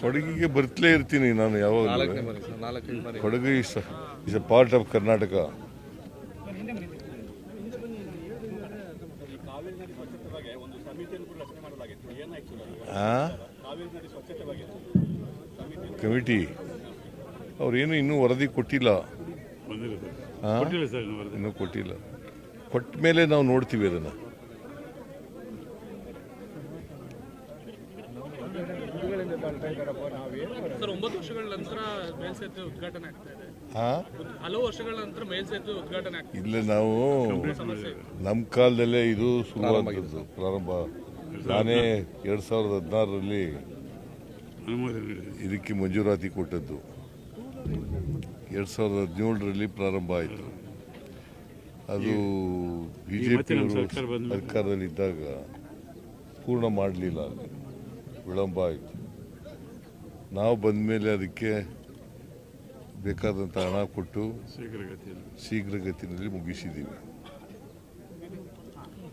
ಕೊಡಗಿಗೆ ಬರ್ತಲೇ ಇರ್ತೀನಿ ನಾನು ಯಾವಾಗ. Kodagu is A part of Karnataka. Committee ಅವ್ರೇನು ಇನ್ನೂ ವರದಿ ಕೊಟ್ಟಿಲ್ಲ, ಇನ್ನೂ ಕೊಟ್ಟಿಲ್ಲ. ಕೊಟ್ಟ ಮೇಲೆ ನಾವು ನೋಡ್ತೀವಿ ಅದನ್ನು. ಸರ್ 9 ವರ್ಷಗಳ ನಂತರ ಮೇಲ್ಸೇತುವೆ ಉದ್ಘಾಟನೆ ಆಗ್ತಾ ಇದೆ. ಹಲವು ವರ್ಷಗಳ ನಂತರ ಮೇಲ್ಸೇತುವೆ ಉದ್ಘಾಟನೆ ಆಗ್ತಾ ಇದೆ. ಇಲ್ಲ, ನಾವು ನಮ್ಮ ಕಾಲದಲ್ಲೇ ಇದು ಶುರುವಾದದ್ದು, ಪ್ರಾರಂಭ. ನಾನೇ 2016ರಲ್ಲಿ ಇದಕ್ಕೆ ಮಂಜೂರಾತಿ ಕೊಟ್ಟದ್ದು. 2017ರಲ್ಲಿ ಪ್ರಾರಂಭ ಆಯಿತು. ಅದು ಬಿಜೆಪಿ ಸರ್ಕಾರದಲ್ಲಿದ್ದಾಗ ಪೂರ್ಣ ಮಾಡಲಿಲ್ಲ, ವಿಳಂಬ ಆಯಿತು. ನಾವು ಬಂದ ಮೇಲೆ ಅದಕ್ಕೆ ಬೇಕಾದಂಥ ಹಣ ಕೊಟ್ಟು ಶೀಘ್ರಗತಿಯಲ್ಲಿ ಮುಗಿಸಿದ್ದೀವಿ.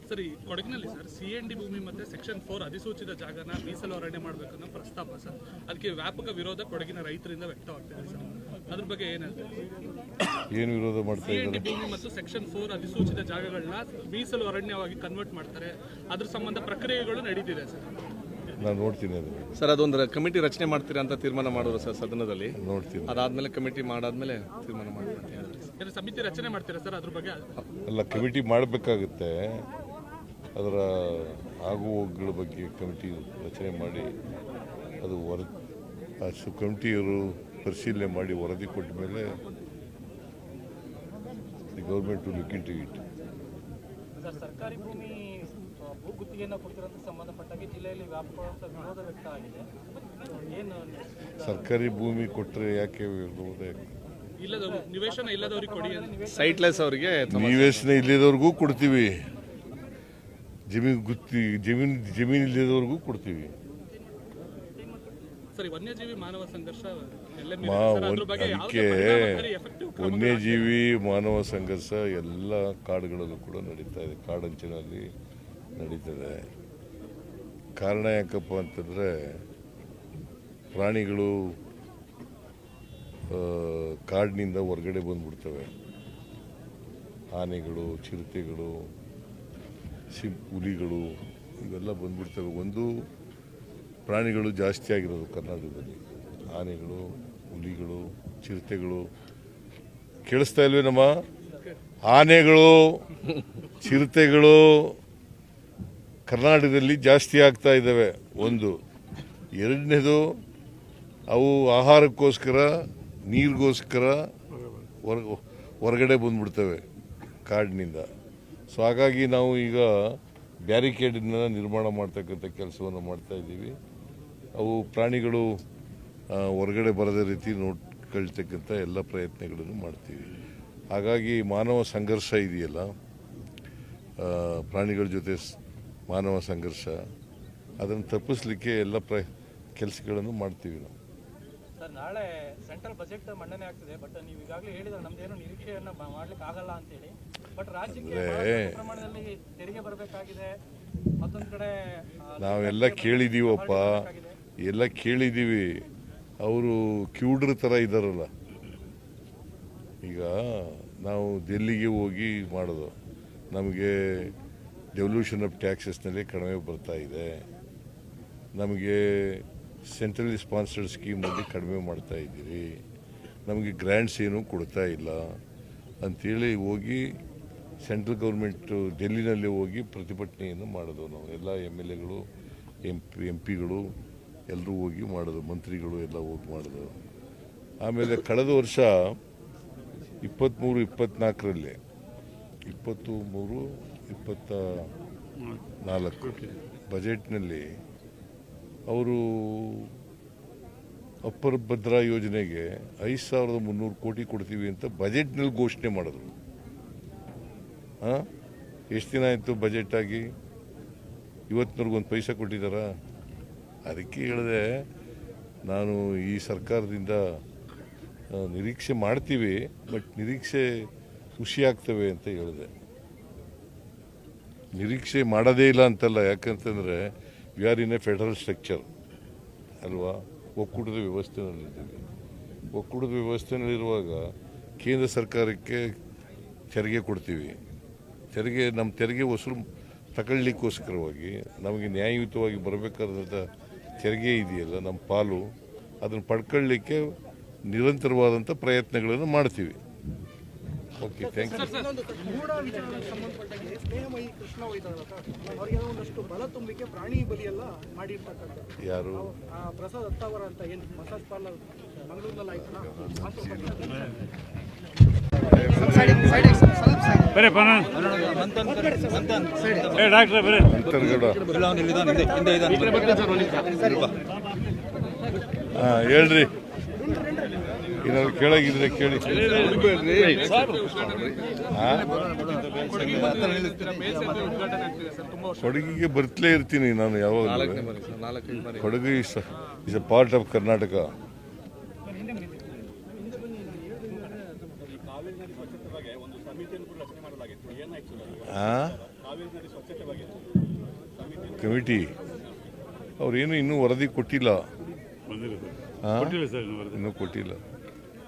ಸರ್, ಈ ಕೊಡಗಿನಲ್ಲಿ ಸರ್ CND ಭೂಮಿ ಮತ್ತೆ ಸೆಕ್ಷನ್ 4 ಅಧಿಸೂಚಿತ ಜಾಗನ ಮೀಸಲು ಅರಣ್ಯ ಮಾಡಬೇಕನ್ನೋ ಪ್ರಸ್ತಾಪ ಸರ್, ಅದಕ್ಕೆ ವ್ಯಾಪಕ ವಿರೋಧ ಕೊಡಗಿನ ರೈತರಿಂದ ವ್ಯಕ್ತವಾಗ್ತಿದೆ ಸರ್. ಅದ್ರ ಬಗ್ಗೆ ಏನು ವಿರೋಧ ಮಾಡ್ತಾ ಇದ್ದಾರೆ? CND ಭೂಮಿ ಮತ್ತು ಸೆಕ್ಷನ್ 4 ಅಧಿಸೂಚಿತ ಜಾಗಗಳನ್ನ ಮೀಸಲು ಅರಣ್ಯವಾಗಿ ಕನ್ವರ್ಟ್ ಮಾಡ್ತಾರೆ, ಅದ್ರ ಸಂಬಂಧ ಪ್ರಕ್ರಿಯೆಗಳು ನಡೀತಿದೆ ಸರ್. ನಾನು ನೋಡ್ತೀನಿ ಅದನ್ನು ಸರ್. ಅದೊಂದು ಕಮಿಟಿ ರಚನೆ ಮಾಡ್ತೀರಾ ಅಂತ ತೀರ್ಮಾನ ಮಾಡೋರು ಸರ್ ಸದನದಲ್ಲಿ. ನೋಡ್ತೀನಿ. ಅದಾದ್ಮೇಲೆ ಕಮಿಟಿ ಮಾಡಾದ್ಮೇಲೆ ತೀರ್ಮಾನ ಮಾಡ್ತೀನಿ. ಸಮಿತಿ ರಚನೆ ಮಾಡ್ತೀರಾ ಸರ್ ಅದ್ರ ಬಗ್ಗೆ? ಅಲ್ಲ, ಕಮಿಟಿ ಮಾಡಬೇಕಾಗುತ್ತೆ. ಅದರ ಆಗು ಹೋಗುಗಳ ಬಗ್ಗೆ ಕಮಿಟಿ ರಚನೆ ಮಾಡಿ ಅದು ಕಮಿಟಿಯವರು ಪರಿಶೀಲನೆ ಮಾಡಿ ವರದಿ ಕೊಟ್ಟ ಮೇಲೆ the government to look into it. ಸರ್ಕಾರಿ ಭೂಮಿ ಭೂಗುತ್ತಿಗೆಯನ್ನು ಕೊಡ್ತಿರೋದಕ್ಕೆ ಸಂಬಂಧಪಟ್ಟಾಗಿ ಜಿಲ್ಲೆಯಲ್ಲಿ ವ್ಯಾಪಕವಾದ ವಿರೋಧ ವ್ಯಕ್ತ ಆಗಿದೆ. ಏನು ಸರ್ಕಾರಿ ಭೂಮಿ ಕೊಟ್ಟರೆ ಯಾಕೆ ವಿರೋಧ? ನಿವೇಶನ ಇಲ್ಲದವರಿಗೆ ಕೊಡಿ, ಸೈಟ್ಲೆಸ್ ಅವರಿಗೆ ನಿವೇಶನ ಇಲ್ಲದವ್ರಿಗೂ ಕೊಡ್ತೀವಿ, ಜಮೀನು ಇಲ್ಲದವ್ರಿಗೂ ಕೊಡ್ತೀವಿ. ಸರಿ, ವನ್ಯಜೀವಿ ಮಾನವ ಸಂಘರ್ಷ ಅದಕ್ಕೆ ವನ್ಯಜೀವಿ ಮಾನವ ಸಂಘರ್ಷ ಎಲ್ಲ ಕಾಡುಗಳಲ್ಲೂ ಕೂಡ ನಡೀತಾ ಇದೆ, ಕಾಡಂಚಿನಲ್ಲಿ ನಡೀತದೆ. ಕಾರಣ ಯಾಕಪ್ಪ ಅಂತಂದರೆ ಪ್ರಾಣಿಗಳು ಕಾಡಿನಿಂದ ಹೊರಗಡೆ ಬಂದ್ಬಿಡ್ತವೆ. ಆನೆಗಳು, ಚಿರತೆಗಳು, ಹುಲಿಗಳು ಇವೆಲ್ಲ ಬಂದ್ಬಿಡ್ತವೆ. ಒಂದು ಪ್ರಾಣಿಗಳು ಜಾಸ್ತಿ ಆಗಿರೋದು ಕರ್ನಾಟಕದಲ್ಲಿ, ಆನೆಗಳು, ಹುಲಿಗಳು, ಚಿರತೆಗಳು. ಕೇಳಿಸ್ತಾ ಇಲ್ವೇ ನಮ್ಮ? ಆನೆಗಳು, ಚಿರತೆಗಳು ಕರ್ನಾಟಕದಲ್ಲಿ ಜಾಸ್ತಿ ಆಗ್ತಾ ಇದ್ದಾವೆ. ಒಂದು. ಎರಡನೇದು, ಅವು ಆಹಾರಕ್ಕೋಸ್ಕರ, ನೀರಿಗೋಸ್ಕರ ಹೊರಗಡೆ ಬಂದ್ಬಿಡ್ತವೆ ಕಾಡಿನಿಂದ. ಸೊ ಹಾಗಾಗಿ ನಾವು ಈಗ ಬ್ಯಾರಿಕೇಡನ್ನ ನಿರ್ಮಾಣ ಮಾಡ್ತಕ್ಕಂಥ ಕೆಲಸವನ್ನು ಮಾಡ್ತಾ ಇದ್ದೀವಿ. ಅವು ಪ್ರಾಣಿಗಳು ಹೊರಗಡೆ ಬರದ ರೀತಿ ನೋಡ್ಕೊಳ್ತಕ್ಕಂಥ ಎಲ್ಲ ಪ್ರಯತ್ನಗಳನ್ನು ಮಾಡ್ತೀವಿ. ಹಾಗಾಗಿ ಮಾನವ ಸಂಘರ್ಷ ಇದೆಯಲ್ಲ, ಪ್ರಾಣಿಗಳ ಜೊತೆ ಮಾನವ ಸಂಘರ್ಷ, ಅದನ್ನು ತಪ್ಪಿಸಲಿಕ್ಕೆ ಎಲ್ಲ ಕೆಲಸಗಳನ್ನು ಮಾಡ್ತೀವಿ ನಾವು. ಸರ್, ನಾಳೆ ಸೆಂಟ್ರಲ್ ಬಜೆಟ್ ಮಂಡನೆ ಆಗ್ತಿದೆ, ಬಟ್ ನೀವು ಈಗಾಗಲೇ ಹೇಳಿದ್ರೆ ನಮ್ದೇನು ನಿರೀಕ್ಷೆಯನ್ನ ಮಾಡ್ಲಿಕ್ಕೆ ಆಗಲ್ಲ ಅಂತೇಳಿ. ಬಟ್ ರಾಜ್ಯಕ್ಕೆ ಪ್ರಮಾಣದಲ್ಲಿ ತೆರಿಗೆ ಬರಬೇಕಾಗಿದೆ. ಮತ್ತೊಂದು ಕಡೆ ನಾವೆಲ್ಲ ಕೇಳಿದೀವಪ್ಪ, ಎಲ್ಲ ಕೇಳಿದ್ದೀವಿ. ಅವರು ಕ್ಯೂಡ್ರ ಥರ ಇದ್ದಾರಲ್ಲ. ಈಗ ನಾವು ಡೆಲ್ಲಿಗೆ ಹೋಗಿ ಮಾಡೋದು, ನಮಗೆ ಡೆವಲ್ಯೂಷನ್ ಆಫ್ ಟ್ಯಾಕ್ಸಸ್ನಲ್ಲಿ ಕಡಿಮೆ ಬರ್ತಾ ಇದೆ, ನಮಗೆ ಸೆಂಟ್ರಲಿ ಸ್ಪಾನ್ಸರ್ಡ್ ಸ್ಕೀಮಲ್ಲಿ ಕಡಿಮೆ ಮಾಡ್ತಾ ಇದ್ದೀರಿ, ನಮಗೆ ಗ್ರ್ಯಾಂಟ್ಸ್ ಏನೂ ಕೊಡ್ತಾ ಇಲ್ಲ ಅಂಥೇಳಿ ಹೋಗಿ ಸೆಂಟ್ರಲ್ ಗೌರ್ಮೆಂಟು ಡೆಲ್ಲಿನಲ್ಲಿ ಹೋಗಿ ಪ್ರತಿಭಟನೆಯನ್ನು ಮಾಡೋದು. ನಾವು ಎಲ್ಲ MLAಗಳು, MP ಗಳು ಎಲ್ಲರೂ ಹೋಗಿ ಮಾಡೋದು, ಮಂತ್ರಿಗಳು ಎಲ್ಲ ಹೋಗಿ ಮಾಡೋದು. ಆಮೇಲೆ ಕಳೆದ ವರ್ಷ 23-24ರಲ್ಲಿ 23-24 ಬಜೆಟ್ನಲ್ಲಿ ಅವರು ಅಪ್ಪರ್ ಭದ್ರಾ ಯೋಜನೆಗೆ 5300 ಕೋಟಿ ಕೊಡ್ತೀವಿ ಅಂತ ಬಜೆಟ್ನಲ್ಲಿ ಘೋಷಣೆ ಮಾಡಿದ್ರು. ಎಷ್ಟು ದಿನ ಆಯಿತು ಬಜೆಟ್ ಆಗಿ? ಇವತ್ತಿನವ್ರಿಗೊಂದು ಪೈಸಾ ಕೊಟ್ಟಿದ್ದಾರ? ಅದಕ್ಕೆ ಹೇಳಿದೆ ನಾನು, ಈ ಸರ್ಕಾರದಿಂದ ನಿರೀಕ್ಷೆ ಮಾಡ್ತೀವಿ, ಬಟ್ ನಿರೀಕ್ಷೆ ಖುಷಿಯಾಗ್ತವೆ ಅಂತ ಹೇಳಿದೆ. ನಿರೀಕ್ಷೆ ಮಾಡೋದೇ ಇಲ್ಲ ಅಂತಲ್ಲ, ಯಾಕಂತಂದರೆ we are in a federal structure ಅಲ್ವಾ, ಒಕ್ಕೂಟದ ವ್ಯವಸ್ಥೆನಲ್ಲಿದ್ದೀವಿ. ಒಕ್ಕೂಟದ ವ್ಯವಸ್ಥೆನಲ್ಲಿರುವಾಗ ಕೇಂದ್ರ ಸರ್ಕಾರಕ್ಕೆ ತೆರಿಗೆ ಕೊಡ್ತೀವಿ. ನಮ್ಮ ತೆರಿಗೆ ವಸೂಲು ತಗೊಳ್ಳಿಕ್ಕೋಸ್ಕರವಾಗಿ ನಮಗೆ ನ್ಯಾಯಯುತವಾಗಿ ಬರಬೇಕಾದಂಥ ತೆರಿಗೆ ಇದೆಯಲ್ಲ ನಮ್ಮ ಪಾಲು, ಅದನ್ನು ಪಡ್ಕೊಳ್ಳಿಕ್ಕೆ ನಿರಂತರವಾದಂಥ ಪ್ರಯತ್ನಗಳನ್ನು ಮಾಡ್ತೀವಿ. Okay, thank you. ಮೂಢ ವಿಚಾರಕ್ಕೆ ಸಂಬಂಧಪಟ್ಟಂಗೆ ಸ್ನೇಹಮಯಿ ಕೃಷ್ಣ ಅವರಿಗೆ ಒಂದಷ್ಟು ಬಲ ತುಂಬಿಕೆ ಪ್ರಾಣಿ ಬಲಿಯೆಲ್ಲ ಮಾಡಿರ್ತಕ್ಕಂಥ ಯಾರು ಪ್ರಸಾದ್ ಅತ್ತಾವರ ಅಂತ ಏನು ಮಸಾಜ್ ಪಾರ್ಲರ್ ಮಂಗಳೂರಿನಲ್ಲಿ ಆಯ್ತಲ್ಲ. ಹೇಳ್ರಿ, ಏನಾದ್ರು ಕೇಳಾಗಿದ್ರೆ ಕೇಳಿ. ಕೊಡಗಿಗೆ ಬರ್ತಲೇ ಇರ್ತೀನಿ ನಾನು ಯಾವಾಗ. Kodagu is A part of Karnataka. Committee ಅವ್ರೇನು ಇನ್ನೂ ವರದಿ ಕೊಟ್ಟಿಲ್ಲ. ಇನ್ನೂ ಕೊಟ್ಟಿಲ್ಲ.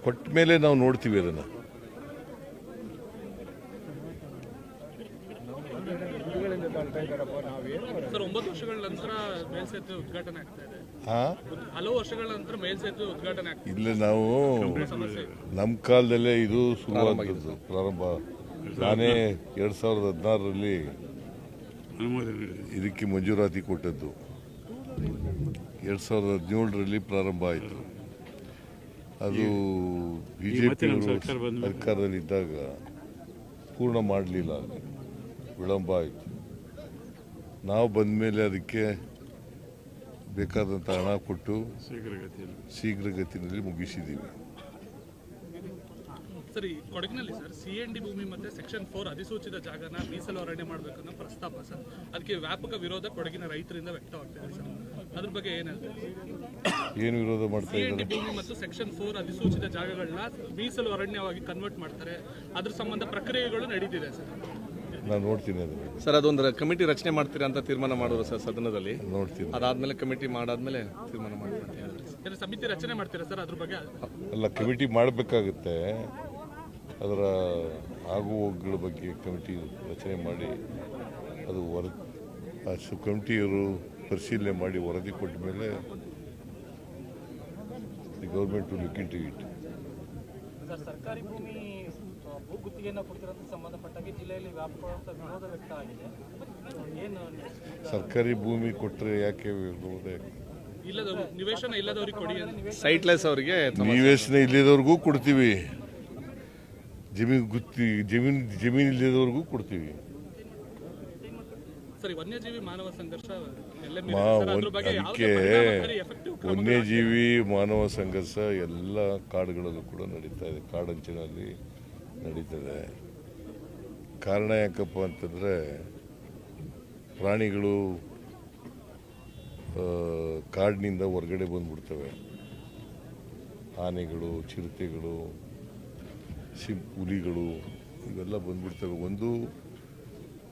ಕೊಟ್ಟ ಮೇಲೆ ನಾವು ನೋಡ್ತೀವಿ ಅದನ್ನು. ಸರ್, 9 ವರ್ಷಗಳ ನಂತರ ಮೇಲ್ಸೇತುವೆ ಉದ್ಘಾಟನೆ ಆಗ್ತಾ ಇದೆ. ಹಲವು ವರ್ಷಗಳ ನಂತರ ಮೇಲ್ಸೇತುವೆ ಉದ್ಘಾಟನೆ ಆಗ್ತಾ ಇದೆ. ಇಲ್ಲ, ನಾವು ನಮ್ಮ ಕಾಲದಲ್ಲೇ ಇದು ಶುರುವಾದದ್ದು, ಪ್ರಾರಂಭ. ನಾನೇ 2016ರಲ್ಲಿ ಇದಕ್ಕೆ ಮಂಜೂರಾತಿ ಕೊಟ್ಟದ್ದು. 2017ರಲ್ಲಿ ಪ್ರಾರಂಭ ಆಯಿತು. ಅದು ಬಿಜೆಪಿಯವರು ಸರ್ಕಾರದಲ್ಲಿದ್ದಾಗ ಪೂರ್ಣ ಮಾಡಲಿಲ್ಲ, ವಿಳಂಬ ಆಯಿತು. ನಾವು ಬಂದ ಮೇಲೆ ಅದಕ್ಕೆ ಬೇಕಾದಂಥ ಹಣ ಕೊಟ್ಟು ಶೀಘ್ರಗತಿಯಲ್ಲಿ ಮುಗಿಸಿದ್ದೀವಿ. ಸರಿ, ಕೊಡಗಿನಲ್ಲಿ ಸರ್ CND ಭೂಮಿ ಮತ್ತೆ ಸೆಕ್ಷನ್ 4 ಅಧಿಸೂಚಿತ ಜಾಗನ ಮೀಸಲು ಅರಣ್ಯ ಮಾಡಬೇಕು ಅನ್ನೋ ಪ್ರಸ್ತಾಪ ಸರ್, ಅದಕ್ಕೆ ವ್ಯಾಪಕ ವಿರೋಧ ಕೊಡಗಿನ ರೈತರಿಂದ ವ್ಯಕ್ತವಾಗ್ತಿದೆ ಸರ್. ಅದ್ರ ಬಗ್ಗೆ ಏನು ವಿರೋಧ ಮಾಡ್ತಾ ಇದ್ದಾರೆ? CND ಭೂಮಿ ಮತ್ತು ಸೆಕ್ಷನ್ 4 ಅಧಿಸೂಚಿತ ಜಾಗಗಳನ್ನ ಮೀಸಲು ಅರಣ್ಯವಾಗಿ ಕನ್ವರ್ಟ್ ಮಾಡ್ತಾರೆ, ಅದ್ರ ಸಂಬಂಧ ಪ್ರಕ್ರಿಯೆಗಳು ನಡೀತಿದೆ ಸರ್. ನಾನು ನೋಡ್ತೀನಿ ಅದನ್ನು ಸರ್. ಅದೊಂದು ಕಮಿಟಿ ರಚನೆ ಮಾಡ್ತೀರಾ ಅಂತ ತೀರ್ಮಾನ ಮಾಡೋರು ಸರ್ ಸದನದಲ್ಲಿ. ನೋಡ್ತೀನಿ. ಅದಾದ್ಮೇಲೆ ಕಮಿಟಿ ಮಾಡಾದ್ಮೇಲೆ ತೀರ್ಮಾನ ಮಾಡ್ತೀರಾ ಅಂತ ಹೇಳಿದ್ರೆ ಸಮಿತಿ ರಚನೆ ಮಾಡ್ತೀರಾ ಸರ್ ಅದ್ರ ಬಗ್ಗೆ? ಅಲ್ಲ, ಕಮಿಟಿ ಮಾಡಬೇಕಾಗುತ್ತೆ. ಅದರ ಆಗು ಹೋಗುಗಳ ಬಗ್ಗೆ ಕಮಿಟಿ ರಚನೆ ಮಾಡಿ ಅದು ಕಮಿಟಿಯವರು ಪರಿಶೀಲನೆ ಮಾಡಿ ವರದಿ ಕೊಟ್ಟ ಮೇಲೆ the government to look into it. Sir, ಸರ್ಕಾರಿ ಭೂಮಿ ಭೂಗುತ್ತಿಗೆಯನ್ನು ಕೊಡ್ತಿರೋದಕ್ಕೆ ಸಂಬಂಧಪಟ್ಟಾಗಿ ಜಿಲ್ಲೆಯಲ್ಲಿ ವ್ಯಾಪಕವಾದ ವಿರೋಧ ವ್ಯಕ್ತ ಆಗಿದೆ. ಏನು ಸರ್ಕಾರಿ ಭೂಮಿ ಕೊಟ್ಟರೆ ಯಾಕೆ ವಿರೋಧ? ನಿವೇಶನ ಇಲ್ಲದವರಿಗೆ ಕೊಡಿ, ಸೈಟ್ಲೆಸ್ ಅವರಿಗೆ ನಿವೇಶನ ಇಲ್ಲದವ್ರಿಗೂ ಕೊಡ್ತೀವಿ, ಜಮೀನು ಇಲ್ಲದವ್ರಿಗೂ ಕೊಡ್ತೀವಿ. ಸರಿ, ವನ್ಯಜೀವಿ ಮಾನವ ಸಂಘರ್ಷ ಅದಕ್ಕೆ ವನ್ಯಜೀವಿ ಮಾನವ ಸಂಘರ್ಷ ಎಲ್ಲ ಕಾಡುಗಳಲ್ಲೂ ಕೂಡ ನಡೀತಾ ಇದೆ, ಕಾಡಂಚಿನಲ್ಲಿ ನಡೀತದೆ. ಕಾರಣ ಯಾಕಪ್ಪ ಅಂತಂದರೆ ಪ್ರಾಣಿಗಳು ಕಾಡಿನಿಂದ ಹೊರಗಡೆ ಬಂದ್ಬಿಡ್ತವೆ. ಆನೆಗಳು, ಚಿರತೆಗಳು, ಹುಲಿಗಳು ಇವೆಲ್ಲ ಬಂದ್ಬಿಡ್ತವೆ. ಒಂದು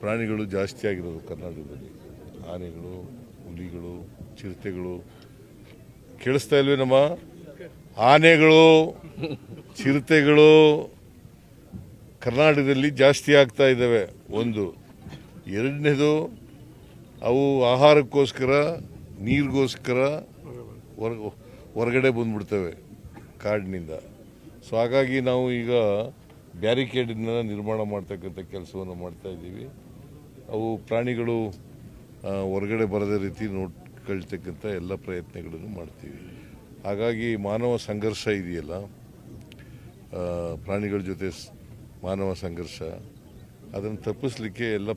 ಪ್ರಾಣಿಗಳು ಜಾಸ್ತಿ ಆಗಿರೋದು ಕರ್ನಾಟಕದಲ್ಲಿ, ಆನೆಗಳು, ಹುಲಿಗಳು, ಚಿರತೆಗಳು. ಕೇಳಿಸ್ತಾ ಇಲ್ವೇ ನಮ್ಮ? ಆನೆಗಳು, ಚಿರತೆಗಳು ಕರ್ನಾಟಕದಲ್ಲಿ ಜಾಸ್ತಿ ಆಗ್ತಾ ಇದ್ದಾವೆ. ಒಂದು. ಎರಡನೇದು, ಅವು ಆಹಾರಕ್ಕೋಸ್ಕರ, ನೀರಿಗೋಸ್ಕರ ಹೊರಗಡೆ ಬಂದ್ಬಿಡ್ತವೆ ಕಾಡಿನಿಂದ. ಸೊ ಹಾಗಾಗಿ ನಾವು ಈಗ ಬ್ಯಾರಿಕೇಡನ್ನ ನಿರ್ಮಾಣ ಮಾಡ್ತಕ್ಕಂಥ ಕೆಲಸವನ್ನು ಮಾಡ್ತಾ ಇದ್ದೀವಿ. ಅವು ಪ್ರಾಣಿಗಳು ಹೊರಗಡೆ ಬರದ ರೀತಿ ನೋಡ್ಕೊಳ್ತಕ್ಕಂಥ ಎಲ್ಲ ಪ್ರಯತ್ನಗಳನ್ನು ಮಾಡ್ತೀವಿ. ಹಾಗಾಗಿ ಮಾನವ ಸಂಘರ್ಷ ಇದೆಯಲ್ಲ, ಪ್ರಾಣಿಗಳ ಜೊತೆ ಮಾನವ ಸಂಘರ್ಷ, ಅದನ್ನು ತಪ್ಪಿಸ್ಲಿಕ್ಕೆ ಎಲ್ಲ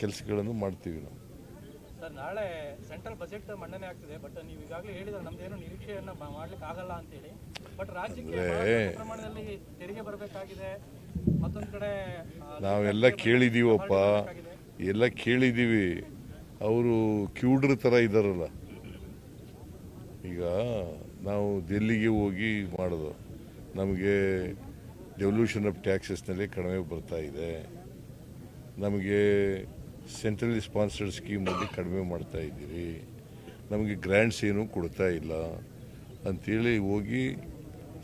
ಕೆಲಸಗಳನ್ನು ಮಾಡ್ತೀವಿ ನಾವು. ಸರ್, ನಾಳೆ ಸೆಂಟ್ರಲ್ ಬಜೆಟ್ ಮಂಡನೆ ಆಗ್ತಿದೆ, ಬಟ್ ನೀವು ಈಗಾಗಲೇ ಹೇಳಿದ್ರೆ ನಮ್ದೇನು ನಿರೀಕ್ಷೆಯನ್ನ ಮಾಡ್ಲಿಕ್ಕೆ ಆಗಲ್ಲ ಅಂತೇಳಿ. ಬಟ್ ರಾಜ್ಯಕ್ಕೆ ಪ್ರಮಾಣದಲ್ಲಿ ತೆರಿಗೆ ಬರಬೇಕಾಗಿದೆ. ಮತ್ತೊಂದು ಕಡೆ ನಾವೆಲ್ಲ ಕೇಳಿದೀವಪ್ಪ, ಎಲ್ಲ ಕೇಳಿದ್ದೀವಿ. ಅವರು ಕ್ಯೂಡ್ರ ಥರ ಇದ್ದಾರಲ್ಲ. ಈಗ ನಾವು ಡೆಲ್ಲಿಗೆ ಹೋಗಿ ಮಾಡೋದು, ನಮಗೆ ಡೆವಲ್ಯೂಷನ್ ಆಫ್ ಟ್ಯಾಕ್ಸಸ್ನಲ್ಲಿ ಕಡಿಮೆ ಬರ್ತಾ ಇದೆ, ನಮಗೆ ಸೆಂಟ್ರಲಿ ಸ್ಪಾನ್ಸರ್ಡ್ ಸ್ಕೀಮಲ್ಲಿ ಕಡಿಮೆ ಮಾಡ್ತಾ ಇದ್ದೀರಿ, ನಮಗೆ ಗ್ರ್ಯಾಂಟ್ಸ್ ಏನೂ ಕೊಡ್ತಾ ಇಲ್ಲ ಅಂಥೇಳಿ ಹೋಗಿ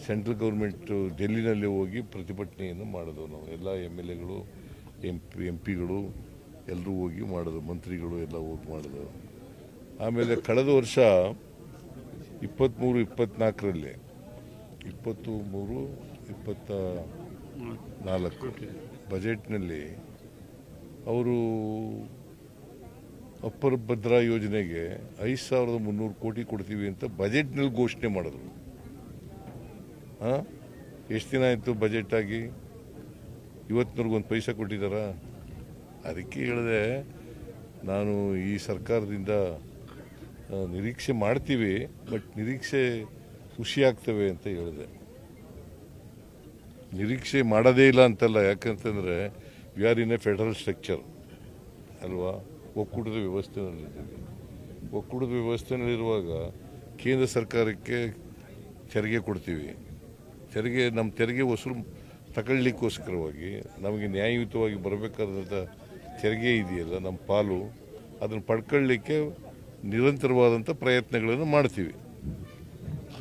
ಸೆಂಟ್ರಲ್ ಗೌರ್ಮೆಂಟು ಡೆಲ್ಲಿನಲ್ಲಿ ಹೋಗಿ ಪ್ರತಿಭಟನೆಯನ್ನು ಮಾಡಿದವು. ನಾವು ಎಲ್ಲ MLAಗಳು MP ಗಳು ಎಲ್ಲರೂ ಹೋಗಿ ಮಾಡಿದ್ರು, ಮಂತ್ರಿಗಳು ಎಲ್ಲ ಹೋಗಿ ಮಾಡಿದ್ರು. ಆಮೇಲೆ ಕಳೆದ ವರ್ಷ 23-24ರಲ್ಲಿ 23-24 ಬಜೆಟ್ನಲ್ಲಿ ಅವರು ಅಪ್ಪರ್ ಭದ್ರಾ ಯೋಜನೆಗೆ 5,300 ಕೋಟಿ ಕೊಡ್ತೀವಿ ಅಂತ ಬಜೆಟ್ನಲ್ಲಿ ಘೋಷಣೆ ಮಾಡಿದ್ರು. ಎಷ್ಟು ದಿನ ಆಯಿತು ಬಜೆಟ್ ಆಗಿ? ಇವತ್ತಿನವ್ರಿಗೊಂದು ಪೈಸಾ ಕೊಟ್ಟಿದ್ದಾರಾ? ಅದಕ್ಕೆ ಹೇಳಿದೆ ನಾನು, ಈ ಸರ್ಕಾರದಿಂದ ನಿರೀಕ್ಷೆ ಮಾಡ್ತೀವಿ, ಬಟ್ ನಿರೀಕ್ಷೆ ಖುಷಿಯಾಗ್ತವೆ ಅಂತ ಹೇಳಿದೆ. ನಿರೀಕ್ಷೆ ಮಾಡೋದೇ ಇಲ್ಲ ಅಂತಲ್ಲ, ಯಾಕಂತಂದರೆ we are in a federal structure ಅಲ್ವಾ, ಒಕ್ಕೂಟದ ವ್ಯವಸ್ಥೆನಲ್ಲಿದ್ದೀವಿ. ಒಕ್ಕೂಟದ ವ್ಯವಸ್ಥೆನಲ್ಲಿರುವಾಗ ಕೇಂದ್ರ ಸರ್ಕಾರಕ್ಕೆ ತೆರಿಗೆ ಕೊಡ್ತೀವಿ. ನಮ್ಮ ತೆರಿಗೆ ವಸೂಲು ತಗೊಳ್ಳಿಕ್ಕೋಸ್ಕರವಾಗಿ ನಮಗೆ ನ್ಯಾಯಯುತವಾಗಿ ಬರಬೇಕಾದಂಥ ತೆರಿಗೆ ಇದೆಯಲ್ಲ, ನಮ್ಮ ಪಾಲು, ಅದನ್ನು ಪಡ್ಕೊಳ್ಳಿಕ್ಕೆ ನಿರಂತರವಾದಂಥ ಪ್ರಯತ್ನಗಳನ್ನು ಮಾಡ್ತೀವಿ.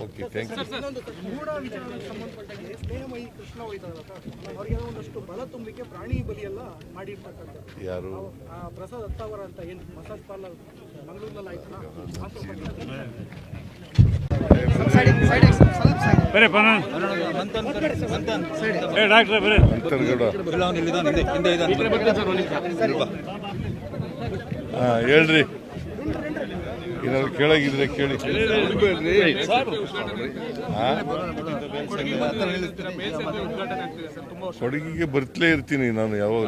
Okay, thank you. ಇನ್ನೊಂದು ಮೂಢ ವಿಚಾರಕ್ಕೆ ಸಂಬಂಧಪಟ್ಟಂಗೆ ಸ್ನೇಹಮಯಿ ಕೃಷ್ಣ ಹೋಯ್ತಾರಲ್ಲ ಸರ್, ಅವರಿಗೆ ಒಂದಷ್ಟು ಬಲ ತುಂಬಲಿಕ್ಕೆ ಪ್ರಾಣಿ ಬಲಿಯೆಲ್ಲ ಮಾಡಿರ್ತಕ್ಕಂಥದ್ದು. ಯಾರು? ಪ್ರಸಾದ್ ಅತ್ತಾವರ ಅಂತ ಏನು ಮಸಾಜ್ ಪಾರ್ಲರ್ ಮಂಗಳೂರಿನಲ್ಲಿ ಆಯ್ತಲ್ಲ, ಹೇಳ್ರಿ, ಏನಾದ್ರು ಕೇಳಾಗಿದ್ರೆ ಕೇಳಿ. ಕೊಡಗಿಗೆ ಬರ್ತಲೇ ಇರ್ತೀನಿ ನಾನು ಯಾವಾಗ.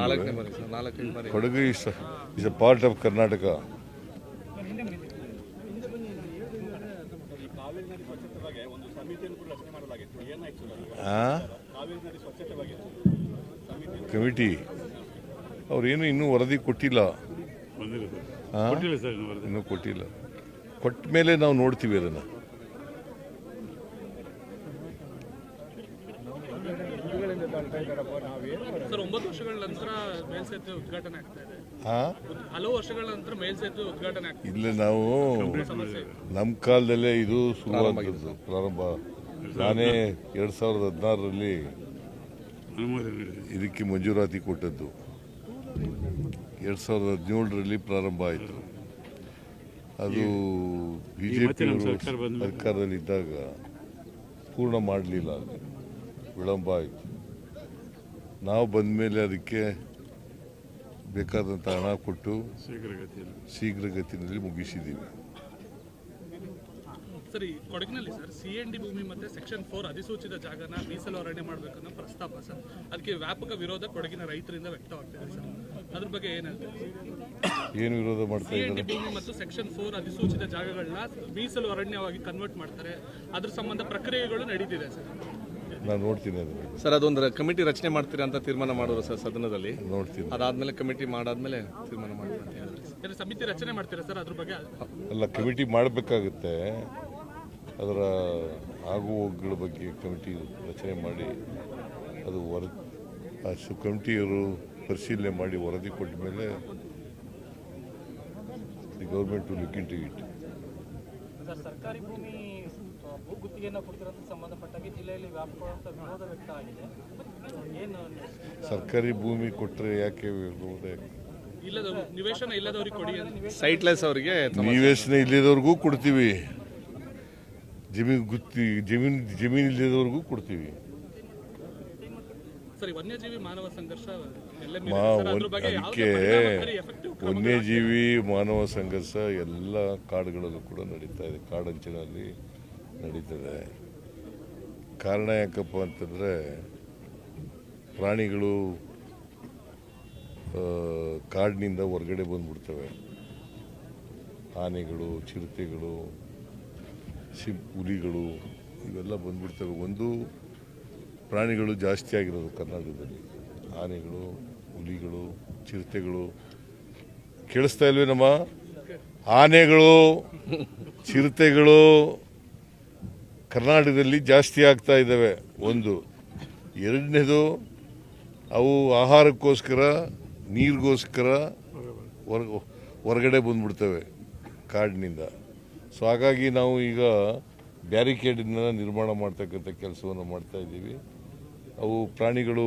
Kodagu is a part of Karnataka. Committee ಅವ್ರೇನು ಇನ್ನೂ ವರದಿ ಕೊಟ್ಟಿಲ್ಲ. ಇನ್ನೂ ಕೊಟ್ಟಿಲ್ಲ. ಕೊಟ್ಟ ಮೇಲೆ ನಾವು ನೋಡ್ತೀವಿ ಅದನ್ನು. ಸರ್, 9 ವರ್ಷಗಳ ನಂತರ ಮೇಲ್ಸೇತುವೆ ಉದ್ಘಾಟನೆ ಆಗ್ತಾ ಇದೆ. ಹಲವು ವರ್ಷಗಳ ನಂತರ ಮೇಲ್ಸೇತುವೆ ಉದ್ಘಾಟನೆ ಆಗ್ತಾ ಇದೆ. ಇಲ್ಲ, ನಾವು ನಮ್ಮ ಕಾಲದಲ್ಲೇ ಇದು ಶುರುವಾದದ್ದು, ಪ್ರಾರಂಭ. ನಾನೇ 2016ರಲ್ಲಿ ಇದಕ್ಕೆ ಮಂಜೂರಾತಿ ಕೊಟ್ಟದ್ದು. 2017ರಲ್ಲಿ ಪ್ರಾರಂಭ ಆಯಿತು. ಅದು BJP ಸರ್ಕಾರದಲ್ಲಿದ್ದಾಗ ಪೂರ್ಣ ಮಾಡಲಿಲ್ಲ, ವಿಳಂಬ ಆಯಿತು. ನಾವು ಬಂದ ಮೇಲೆ ಅದಕ್ಕೆ ಬೇಕಾದಂಥ ಹಣ ಕೊಟ್ಟು ಶೀಘ್ರಗತಿಯಲ್ಲಿ ಮುಗಿಸಿದ್ದೀವಿ. ಸರ್, ಈ ಕೊಡಗಿನಲ್ಲಿ ಸರ್ CND ಭೂಮಿ ಮತ್ತೆ ಸೆಕ್ಷನ್ 4 ಅಧಿಸೂಚಿತ ಜಾಗನ ಮೀಸಲು ಅರಣ್ಯ ಮಾಡಬೇಕನ್ನೋ ಪ್ರಸ್ತಾಪ ಸರ್, ಅದಕ್ಕೆ ವ್ಯಾಪಕ ವಿರೋಧ ಕೊಡಗಿನ ರೈತರಿಂದ ವ್ಯಕ್ತವಾಗ್ತಿದೆ ಸರ್. ಅದ್ರ ಬಗ್ಗೆ ಏನು ವಿರೋಧ ಮಾಡ್ತಾ ಇದ್ದಾರೆ? CND ಭೂಮಿ ಮತ್ತು ಸೆಕ್ಷನ್ 4 ಅಧಿಸೂಚಿತ ಜಾಗಗಳನ್ನ ಮೀಸಲು ಅರಣ್ಯವಾಗಿ ಕನ್ವರ್ಟ್ ಮಾಡ್ತಾರೆ, ಅದ್ರ ಸಂಬಂಧ ಪ್ರಕ್ರಿಯೆಗಳು ನಡೀತಿದೆ ಸರ್. ನಾನು ನೋಡ್ತೀನಿ ಅದನ್ನು ಸರ್. ಅದೊಂದು ಕಮಿಟಿ ರಚನೆ ಮಾಡ್ತೀರಾ ಅಂತ ತೀರ್ಮಾನ ಮಾಡೋರು ಸರ್ ಸದನದಲ್ಲಿ. ನೋಡ್ತೀನಿ. ಅದಾದ್ಮೇಲೆ ಕಮಿಟಿ ಮಾಡಾದ್ಮೇಲೆ ತೀರ್ಮಾನ ಮಾಡ್ತೀರಾ ಅಂತ ಹೇಳಿದ್ರೆ ಸಮಿತಿ ರಚನೆ ಮಾಡ್ತೀರಾ ಸರ್ ಅದ್ರ ಬಗ್ಗೆ? ಅಲ್ಲ, ಕಮಿಟಿ ಮಾಡಬೇಕಾಗುತ್ತೆ. ಅದರ ಆಗು ಹೋಗುಗಳ ಬಗ್ಗೆ ಕಮಿಟಿ ರಚನೆ ಮಾಡಿ ಅದು ಕಮಿಟಿಯವರು ಪರಿಶೀಲನೆ ಮಾಡಿ ವರದಿ ಕೊಟ್ಟ ಮೇಲೆ the government to look into it. ಸರ್ಕಾರಿ ಭೂಮಿ ಭೂಗುತ್ತಿಗೆಯನ್ನು ಕೊಡ್ತಿರೋದಕ್ಕೆ ಸಂಬಂಧಪಟ್ಟಾಗಿ ಜಿಲ್ಲೆಯಲ್ಲಿ ವ್ಯಾಪಕವಾದಂಥ ವಿರೋಧ ವ್ಯಕ್ತ ಆಗಿದೆ. ಏನು ಸರ್ಕಾರಿ ಭೂಮಿ ಕೊಟ್ಟರೆ ಯಾಕೆ ವಿರೋಧ? ನಿವೇಶನ ಇಲ್ಲದವ್ರಿಗೆ ಕೊಡಿ, ಸೈಟ್ಲೆಸ್ ಅವರಿಗೆ ನಿವೇಶನ ಇಲ್ಲದವ್ರಿಗೂ ಕೊಡ್ತೀವಿ, ಜಮೀನು ಇಲ್ಲದವ್ರಿಗೂ ಕೊಡ್ತೀವಿ. ಸರಿ, ವನ್ಯಜೀವಿ ಮಾನವ ಸಂಘರ್ಷ ಅದಕ್ಕೆ ವನ್ಯಜೀವಿ ಮಾನವ ಸಂಘರ್ಷ ಎಲ್ಲ ಕಾಡುಗಳಲ್ಲೂ ಕೂಡ ನಡೀತಾ ಇದೆ, ಕಾಡಂಚಿನಲ್ಲಿ ನಡೀತದೆ. ಕಾರಣ ಯಾಕಪ್ಪ ಅಂತಂದರೆ ಪ್ರಾಣಿಗಳು ಕಾಡಿನಿಂದ ಹೊರಗಡೆ ಬಂದ್ಬಿಡ್ತವೆ. ಆನೆಗಳು, ಚಿರತೆಗಳು, ಹುಲಿಗಳು ಇವೆಲ್ಲ ಬಂದ್ಬಿಡ್ತವೆ. ಒಂದು ಪ್ರಾಣಿಗಳು ಜಾಸ್ತಿ ಆಗಿರೋದು ಕರ್ನಾಟಕದಲ್ಲಿ, ಆನೆಗಳು, ಹುಲಿಗಳು, ಚಿರತೆಗಳು. ಕೇಳಿಸ್ತಾ ಇಲ್ವೇ ನಮ್ಮ? ಆನೆಗಳು, ಚಿರತೆಗಳು ಕರ್ನಾಟಕದಲ್ಲಿ ಜಾಸ್ತಿ ಆಗ್ತಾ ಇದ್ದಾವೆ. ಒಂದು. ಎರಡನೇದು, ಅವು ಆಹಾರಕ್ಕೋಸ್ಕರ, ನೀರಿಗೋಸ್ಕರ ಹೊರಗಡೆ ಬಂದ್ಬಿಡ್ತವೆ ಕಾಡಿನಿಂದ. ಸೊ ಹಾಗಾಗಿ ನಾವು ಈಗ ಬ್ಯಾರಿಕೇಡನ್ನ ನಿರ್ಮಾಣ ಮಾಡ್ತಕ್ಕಂಥ ಕೆಲಸವನ್ನು ಮಾಡ್ತಾ ಇದ್ದೀವಿ. ಅವು ಪ್ರಾಣಿಗಳು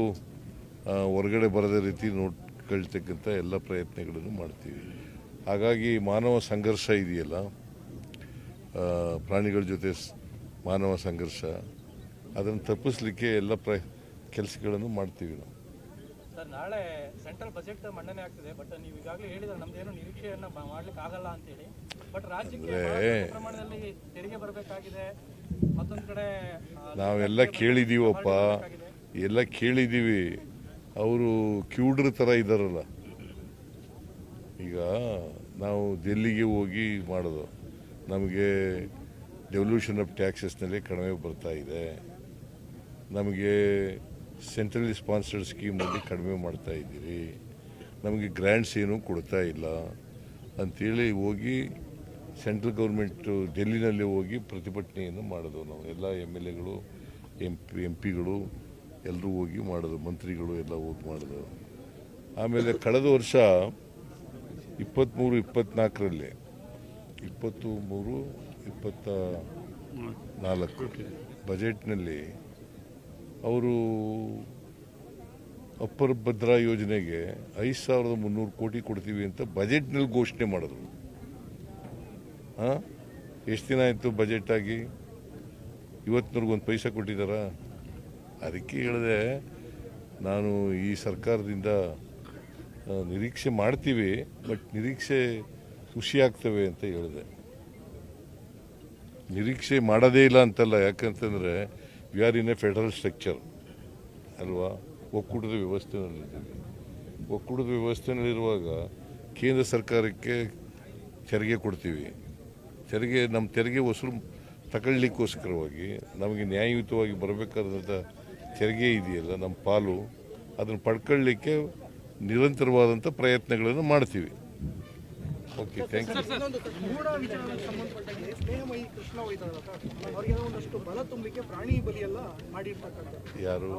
ಹೊರಗಡೆ ಬರದ ರೀತಿ ನೋಡ್ಕೊಳ್ತಕ್ಕಂಥ ಎಲ್ಲ ಪ್ರಯತ್ನಗಳನ್ನು ಮಾಡ್ತೀವಿ. ಹಾಗಾಗಿ ಮಾನವ ಸಂಘರ್ಷ ಇದೆಯಲ್ಲ, ಪ್ರಾಣಿಗಳ ಜೊತೆ ಮಾನವ ಸಂಘರ್ಷ, ಅದನ್ನು ತಪ್ಪಿಸ್ಲಿಕ್ಕೆ ಎಲ್ಲ ಕೆಲಸಗಳನ್ನು ಮಾಡ್ತೀವಿ ನಾವು. ಸರ್, ನಾಳೆ ಸೆಂಟ್ರಲ್ ಬಜೆಟ್ ಮಂಡನೆ ಆಗ್ತಿದೆ, ಬಟ್ ನೀವು ಈಗಾಗಲೇ ಹೇಳಿದ್ರೆ ನಮ್ದೇನು ನಿರೀಕ್ಷೆಯನ್ನ ಮಾಡ್ಲಿಕ್ಕೆ ಆಗಲ್ಲ ಅಂತೇಳಿ. ಬಟ್ ರಾಜ್ಯಕ್ಕೆ ಬಹಳಷ್ಟು ಪ್ರಮಾಣದಲ್ಲಿ ತೆರಿಗೆ ಬರಬೇಕಾಗಿದೆ. ಮತ್ತೊಂದು ಕಡೆ ನಾವೆಲ್ಲ ಕೇಳಿದೀವಪ್ಪ, ಎಲ್ಲ ಕೇಳಿದ್ದೀವಿ. ಅವರು ಕ್ಯೂಡ್ರ ಥರ ಇದ್ದಾರಲ್ಲ. ಈಗ ನಾವು ದಿಲ್ಲಿಗೆ ಹೋಗಿ ಮಾಡೋದು, ನಮಗೆ ಡೆವಲ್ಯೂಷನ್ ಆಫ್ ಟ್ಯಾಕ್ಸಸ್ನಲ್ಲಿ ಕಡಿಮೆ ಬರ್ತಾ ಇದೆ, ನಮಗೆ ಸೆಂಟ್ರಲಿ ಸ್ಪಾನ್ಸರ್ಡ್ ಸ್ಕೀಮಲ್ಲಿ ಕಡಿಮೆ ಮಾಡ್ತಾ ಇದ್ದೀರಿ, ನಮಗೆ ಗ್ರ್ಯಾಂಟ್ಸ್ ಏನೂ ಕೊಡ್ತಾ ಇಲ್ಲ ಅಂಥೇಳಿ ಹೋಗಿ ಸೆಂಟ್ರಲ್ ಗೌರ್ಮೆಂಟು ಡೆಲ್ಲಿನಲ್ಲಿ ಹೋಗಿ ಪ್ರತಿಭಟನೆಯನ್ನು ಮಾಡೋದು. ನಾವು ಎಲ್ಲ MLAಗಳು, ಎಂ ಪಿಗಳು ಎಲ್ಲರೂ ಹೋಗಿ ಮಾಡೋದು, ಮಂತ್ರಿಗಳು ಎಲ್ಲ ಹೋಗಿ ಮಾಡೋದು. ಆಮೇಲೆ ಕಳೆದ ವರ್ಷ 23-24ರಲ್ಲಿ 23-24 ಬಜೆಟ್ನಲ್ಲಿ ಅವರು ಅಪ್ಪರ್ ಭದ್ರಾ ಯೋಜನೆಗೆ 5,300 ಕೋಟಿ ಕೊಡ್ತೀವಿ ಅಂತ ಬಜೆಟ್ನಲ್ಲಿ ಘೋಷಣೆ ಮಾಡಿದ್ರು. ಎಷ್ಟು ದಿನ ಆಯಿತು ಬಜೆಟ್ ಆಗಿ? ಇವತ್ತಿನವ್ರಿಗೊಂದು ಪೈಸಾ ಕೊಟ್ಟಿದ್ದಾರ? ಅದಕ್ಕೆ ಹೇಳಿದೆ ನಾನು, ಈ ಸರ್ಕಾರದಿಂದ ನಿರೀಕ್ಷೆ ಮಾಡ್ತೀವಿ, ಬಟ್ ನಿರೀಕ್ಷೆ ಖುಷಿ ಆಗ್ತವೆ ಅಂತ ಹೇಳಿದೆ. ನಿರೀಕ್ಷೆ ಮಾಡೋದೇ ಇಲ್ಲ ಅಂತಲ್ಲ, ಯಾಕಂತಂದರೆ we are in a federal structure ಅಲ್ವಾ, ಒಕ್ಕೂಟದ ವ್ಯವಸ್ಥೆನಲ್ಲಿದ್ದೀವಿ. ಒಕ್ಕೂಟದ ವ್ಯವಸ್ಥೆನಲ್ಲಿರುವಾಗ ಕೇಂದ್ರ ಸರ್ಕಾರಕ್ಕೆ ತೆರಿಗೆ ಕೊಡ್ತೀವಿ. ನಮ್ಮ ತೆರಿಗೆ ವಸೂಲು ತಗೊಳ್ಳಿಕ್ಕೋಸ್ಕರವಾಗಿ ನಮಗೆ ನ್ಯಾಯಯುತವಾಗಿ ಬರಬೇಕಾದಂಥ ತೆರಿಗೆ ಇದೆಯಲ್ಲ, ನಮ್ಮ ಪಾಲು, ಅದನ್ನು ಪಡ್ಕೊಳ್ಳಿಕ್ಕೆ ನಿರಂತರವಾದಂಥ ಪ್ರಯತ್ನಗಳನ್ನು ಮಾಡ್ತೀವಿ. Okay, thank you. ಮೂಢ ವಿಚಾರಕ್ಕೆ ಸಂಬಂಧಪಟ್ಟಂಗೆ ಸ್ನೇಹಮಯಿ ಕೃಷ್ಣ ಹೋಯ್ತಾರಲ್ಲ, ಅವರಿಗೆ ಒಂದಷ್ಟು ಬಲ ತುಂಬಲಿಕ್ಕೆ ಪ್ರಾಣಿ ಬಲಿಯೆಲ್ಲ ಮಾಡಿರ್ತಕ್ಕಂಥ ಯಾರು?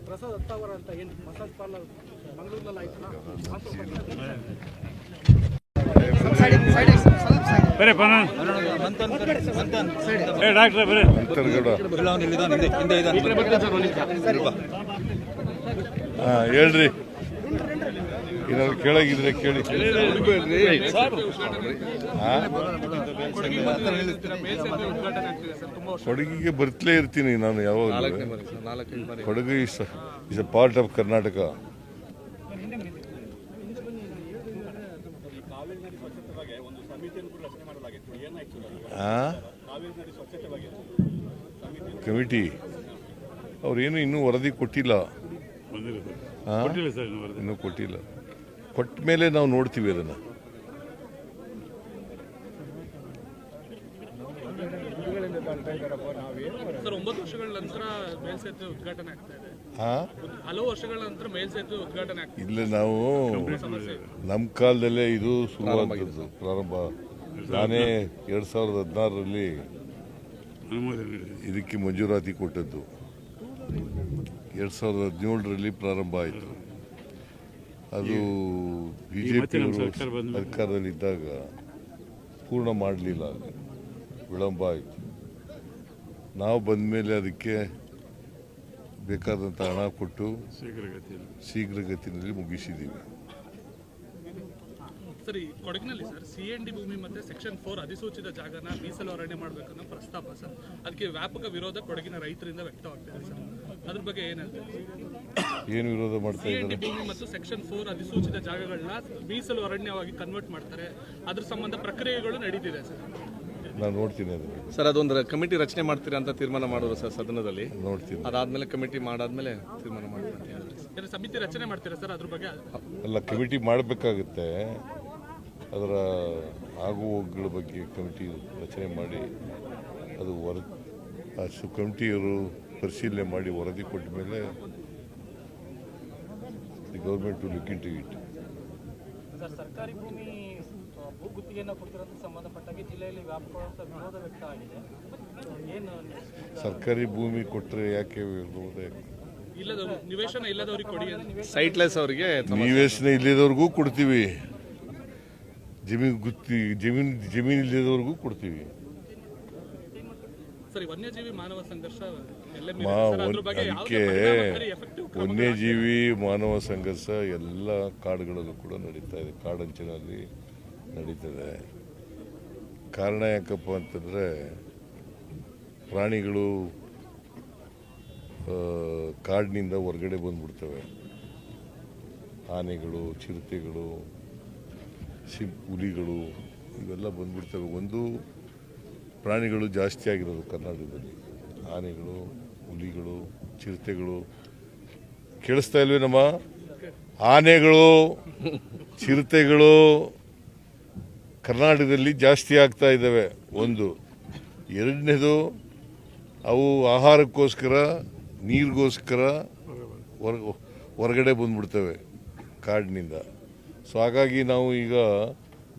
ಪ್ರಸಾದ್ ಅತ್ತಾವರ ಅಂತ ಏನು ಮಸಾಜ್ ಪಾರ್ಲರ್ ಮಂಗಳೂರಿನಲ್ಲಿ ಆಯ್ತಲ್ಲ, ಹೇಳ್ರಿ, ಏನಾದ್ರು ಕೇಳಾಗಿದ್ರೆ ಕೇಳಿ. ಕೊಡಗಿಗೆ ಬರ್ತಲೇ ಇರ್ತೀನಿ ನಾನು ಯಾವಾಗ. Kodagu is A part of Karnataka. Committee ಅವ್ರೇನು ಇನ್ನೂ ವರದಿ ಕೊಟ್ಟಿಲ್ಲ, ಇನ್ನೂ ಕೊಟ್ಟಿಲ್ಲ. ಕೊಟ್ಟ ಮೇಲೆ ನಾವು ನೋಡ್ತೀವಿ ಅದನ್ನು. ಸರ್, 9 ವರ್ಷಗಳ ನಂತರ ಮೇಲ್ಸೇತುವೆ ಉದ್ಘಾಟನೆ ಆಗ್ತಾ ಇದೆ. ಹಲವು ವರ್ಷಗಳ ನಂತರ ಮೇಲ್ಸೇತುವೆ ಉದ್ಘಾಟನೆ ಆಗ್ತಾ ಇದೆ. ಇಲ್ಲ, ನಾವು ನಮ್ಮ ಕಾಲದಲ್ಲೇ ಇದು ಶುರುವಾದದ್ದು, ಪ್ರಾರಂಭ. ನಾನೇ 2016ರಲ್ಲಿ ಇದಕ್ಕೆ ಮಂಜೂರಾತಿ ಕೊಟ್ಟದ್ದು. 2017ರಲ್ಲಿ ಪ್ರಾರಂಭ ಆಯಿತು. ಅದು ಬಿಜೆಪಿಯವರು ಸರ್ಕಾರದಲ್ಲಿದ್ದಾಗ ಪೂರ್ಣ ಮಾಡಲಿಲ್ಲ, ವಿಳಂಬ ಆಯಿತು. ನಾವು ಬಂದ ಮೇಲೆ ಅದಕ್ಕೆ ಬೇಕಾದಂಥ ಹಣ ಕೊಟ್ಟು ಶೀಘ್ರಗತಿಯಲ್ಲಿ ಮುಗಿಸಿದ್ದೀವಿ. ಸರ್, ಈ ಕೊಡಗಿನಲ್ಲಿ ಸರ್ CND ಭೂಮಿ ಮತ್ತೆ ಸೆಕ್ಷನ್ 4 ಅಧಿಸೂಚಿತ ಜಾಗನ ಮೀಸಲು ಅರಣ್ಯ ಮಾಡಬೇಕನ್ನೋ ಪ್ರಸ್ತಾಪ ಸರ್, ಅದಕ್ಕೆ ವ್ಯಾಪಕ ವಿರೋಧ ಕೊಡಗಿನ ರೈತರಿಂದ ವ್ಯಕ್ತವಾಗ್ತಿದೆ ಸರ್. ಅದ್ರ ಬಗ್ಗೆ ಏನು ವಿರೋಧ ಮಾಡ್ತಾ ಇದ್ದಾರೆ? CND ಭೂಮಿ ಮತ್ತು ಸೆಕ್ಷನ್ 4 ಅಧಿಸೂಚಿತ ಜಾಗಗಳನ್ನ ಮೀಸಲು ಅರಣ್ಯವಾಗಿ ಕನ್ವರ್ಟ್ ಮಾಡ್ತಾರೆ, ಅದ್ರ ಸಂಬಂಧ ಪ್ರಕ್ರಿಯೆಗಳು ನಡೀತಿದೆ ಸರ್. ನಾನು ನೋಡ್ತೀನಿ ಅದನ್ನು. ಸರ್, ಅದೊಂದು ಕಮಿಟಿ ರಚನೆ ಮಾಡ್ತೀರಾ ಅಂತ ತೀರ್ಮಾನ ಮಾಡೋರು ಸರ್ ಸದನದಲ್ಲಿ. ನೋಡ್ತೀನಿ. ಅದಾದ್ಮೇಲೆ ಕಮಿಟಿ ಮಾಡಾದ್ಮೇಲೆ ತೀರ್ಮಾನ ಮಾಡ್ತೀರಾ? ಸಮಿತಿ ರಚನೆ ಮಾಡ್ತೀರಾ ಸರ್ ಅದ್ರ ಬಗ್ಗೆ? ಅಲ್ಲ, ಕಮಿಟಿ ಮಾಡಬೇಕಾಗುತ್ತೆ. ಅದರ ಆಗು ಹೋಗುಗಳ ಬಗ್ಗೆ ಕಮಿಟಿ ರಚನೆ ಮಾಡಿ ಅದು ಕಮಿಟಿಯವರು ಪರಿಶೀಲನೆ ಮಾಡಿ ವರದಿ ಕೊಟ್ಟ ಮೇಲೆ the government to look into it. Sir, ಸರ್ಕಾರಿ ಭೂಮಿ ಭೂಗುತ್ತಿಗೆಯನ್ನು ಕೊಟ್ಟಿರೋದಕ್ಕೆ ಸಂಬಂಧಪಟ್ಟಾಗಿ ಜಿಲ್ಲೆಯಲ್ಲಿ ವ್ಯಾಪಕವಾದ ವಿರೋಧ ವ್ಯಕ್ತ ಆಗಿದೆ. ಏನು ಸರ್ಕಾರಿ ಭೂಮಿ ಕೊಟ್ಟರೆ ಯಾಕೆ ವಿರೋಧ? ನಿವೇಶನ ಇಲ್ಲದವರಿಗೆ ಕೊಡಿ, ಸೈಟ್ಲೆಸ್ ಅವರಿಗೆ ನಿವೇಶನ ಇಲ್ಲದವ್ರಿಗೂ ಕೊಡ್ತೀವಿ. ಜಮೀನು ಇಲ್ಲದವರೆಗೂ ಕೊಡ್ತೀವಿ. ಸರಿ, ವನ್ಯಜೀವಿ ಮಾನವ ಸಂಘರ್ಷ ಅದಕ್ಕೆ ವನ್ಯಜೀವಿ ಮಾನವ ಸಂಘರ್ಷ ಎಲ್ಲ ಕಾಡುಗಳಲ್ಲೂ ಕೂಡ ನಡೀತಾ ಇದೆ, ಕಾಡಂಚಿನಲ್ಲಿ ನಡೀತದೆ. ಕಾರಣ ಯಾಕಪ್ಪ ಅಂತಂದರೆ ಪ್ರಾಣಿಗಳು ಕಾಡಿನಿಂದ ಹೊರಗಡೆ ಬಂದ್ಬಿಡ್ತವೆ. ಆನೆಗಳು, ಚಿರತೆಗಳು, ಹುಲಿಗಳು ಇವೆಲ್ಲ ಬಂದ್ಬಿಡ್ತವೆ. ಒಂದು ಪ್ರಾಣಿಗಳು ಜಾಸ್ತಿ ಆಗಿರೋದು ಕರ್ನಾಟಕದಲ್ಲಿ, ಆನೆಗಳು, ಹುಲಿಗಳು, ಚಿರತೆಗಳು. ಕೇಳಿಸ್ತಾ ಇಲ್ವೇ ನಮ್ಮ? ಆನೆಗಳು, ಚಿರತೆಗಳು ಕರ್ನಾಟಕದಲ್ಲಿ ಜಾಸ್ತಿ ಆಗ್ತಾ ಇದ್ದಾವೆ. ಒಂದು. ಎರಡನೇದು, ಅವು ಆಹಾರಕ್ಕೋಸ್ಕರ, ನೀರಿಗೋಸ್ಕರ ಹೊರಗಡೆ ಬಂದ್ಬಿಡ್ತವೆ ಕಾಡಿನಿಂದ. ಸೊ ಹಾಗಾಗಿ ನಾವು ಈಗ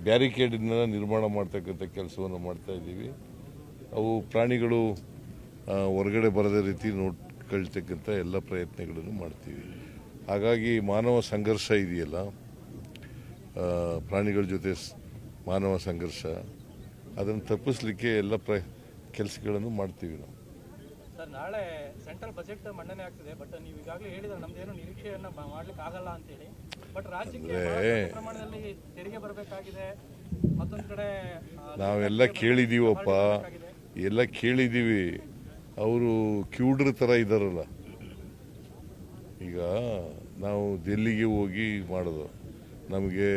ಬ್ಯಾರಿಕೇಡನ್ನ ನಿರ್ಮಾಣ ಮಾಡ್ತಕ್ಕಂಥ ಕೆಲಸವನ್ನು ಮಾಡ್ತಾ ಇದ್ದೀವಿ. ಅವು ಪ್ರಾಣಿಗಳು ಹೊರಗಡೆ ಬರದ ರೀತಿ ನೋಡ್ಕೊಳ್ತಕ್ಕಂಥ ಎಲ್ಲ ಪ್ರಯತ್ನಗಳನ್ನು ಮಾಡ್ತೀವಿ. ಹಾಗಾಗಿ ಮಾನವ ಸಂಘರ್ಷ ಇದೆಯಲ್ಲ, ಪ್ರಾಣಿಗಳ ಜೊತೆ ಮಾನವ ಸಂಘರ್ಷ, ಅದನ್ನು ತಪ್ಪಿಸ್ಲಿಕ್ಕೆ ಎಲ್ಲ ಕೆಲಸಗಳನ್ನು ಮಾಡ್ತೀವಿ ನಾವು. ಸರ್, ನಾಳೆ ಸೆಂಟ್ರಲ್ ಬಜೆಟ್ ಮಂಡನೆ ಆಗ್ತದೆ, ಬಟ್ ನೀವು ಈಗಾಗಲೇ ಹೇಳಿದ್ರೆ ನಮ್ದೇನು ನಿರೀಕ್ಷೆಯನ್ನ ಮಾಡ್ಲಿಕ್ಕೆ ಆಗಲ್ಲ ಅಂತೇಳಿ. ಬಟ್ ರಾಜ್ಯಕ್ಕೆ ಪ್ರಮಾಣದಲ್ಲಿ ತೆರಿಗೆ ಬರಬೇಕಾಗಿದೆ. ಮತ್ತೊಂದು ಕಡೆ ನಾವೆಲ್ಲ ಕೇಳಿದೀವಪ್ಪ, ಎಲ್ಲ ಕೇಳಿದ್ದೀವಿ. ಅವರು ಕ್ಯೂಡ್ರ ಥರ ಇದ್ದಾರಲ್ಲ. ಈಗ ನಾವು ಡೆಲ್ಲಿಗೆ ಹೋಗಿ ಮಾಡೋದು, ನಮಗೆ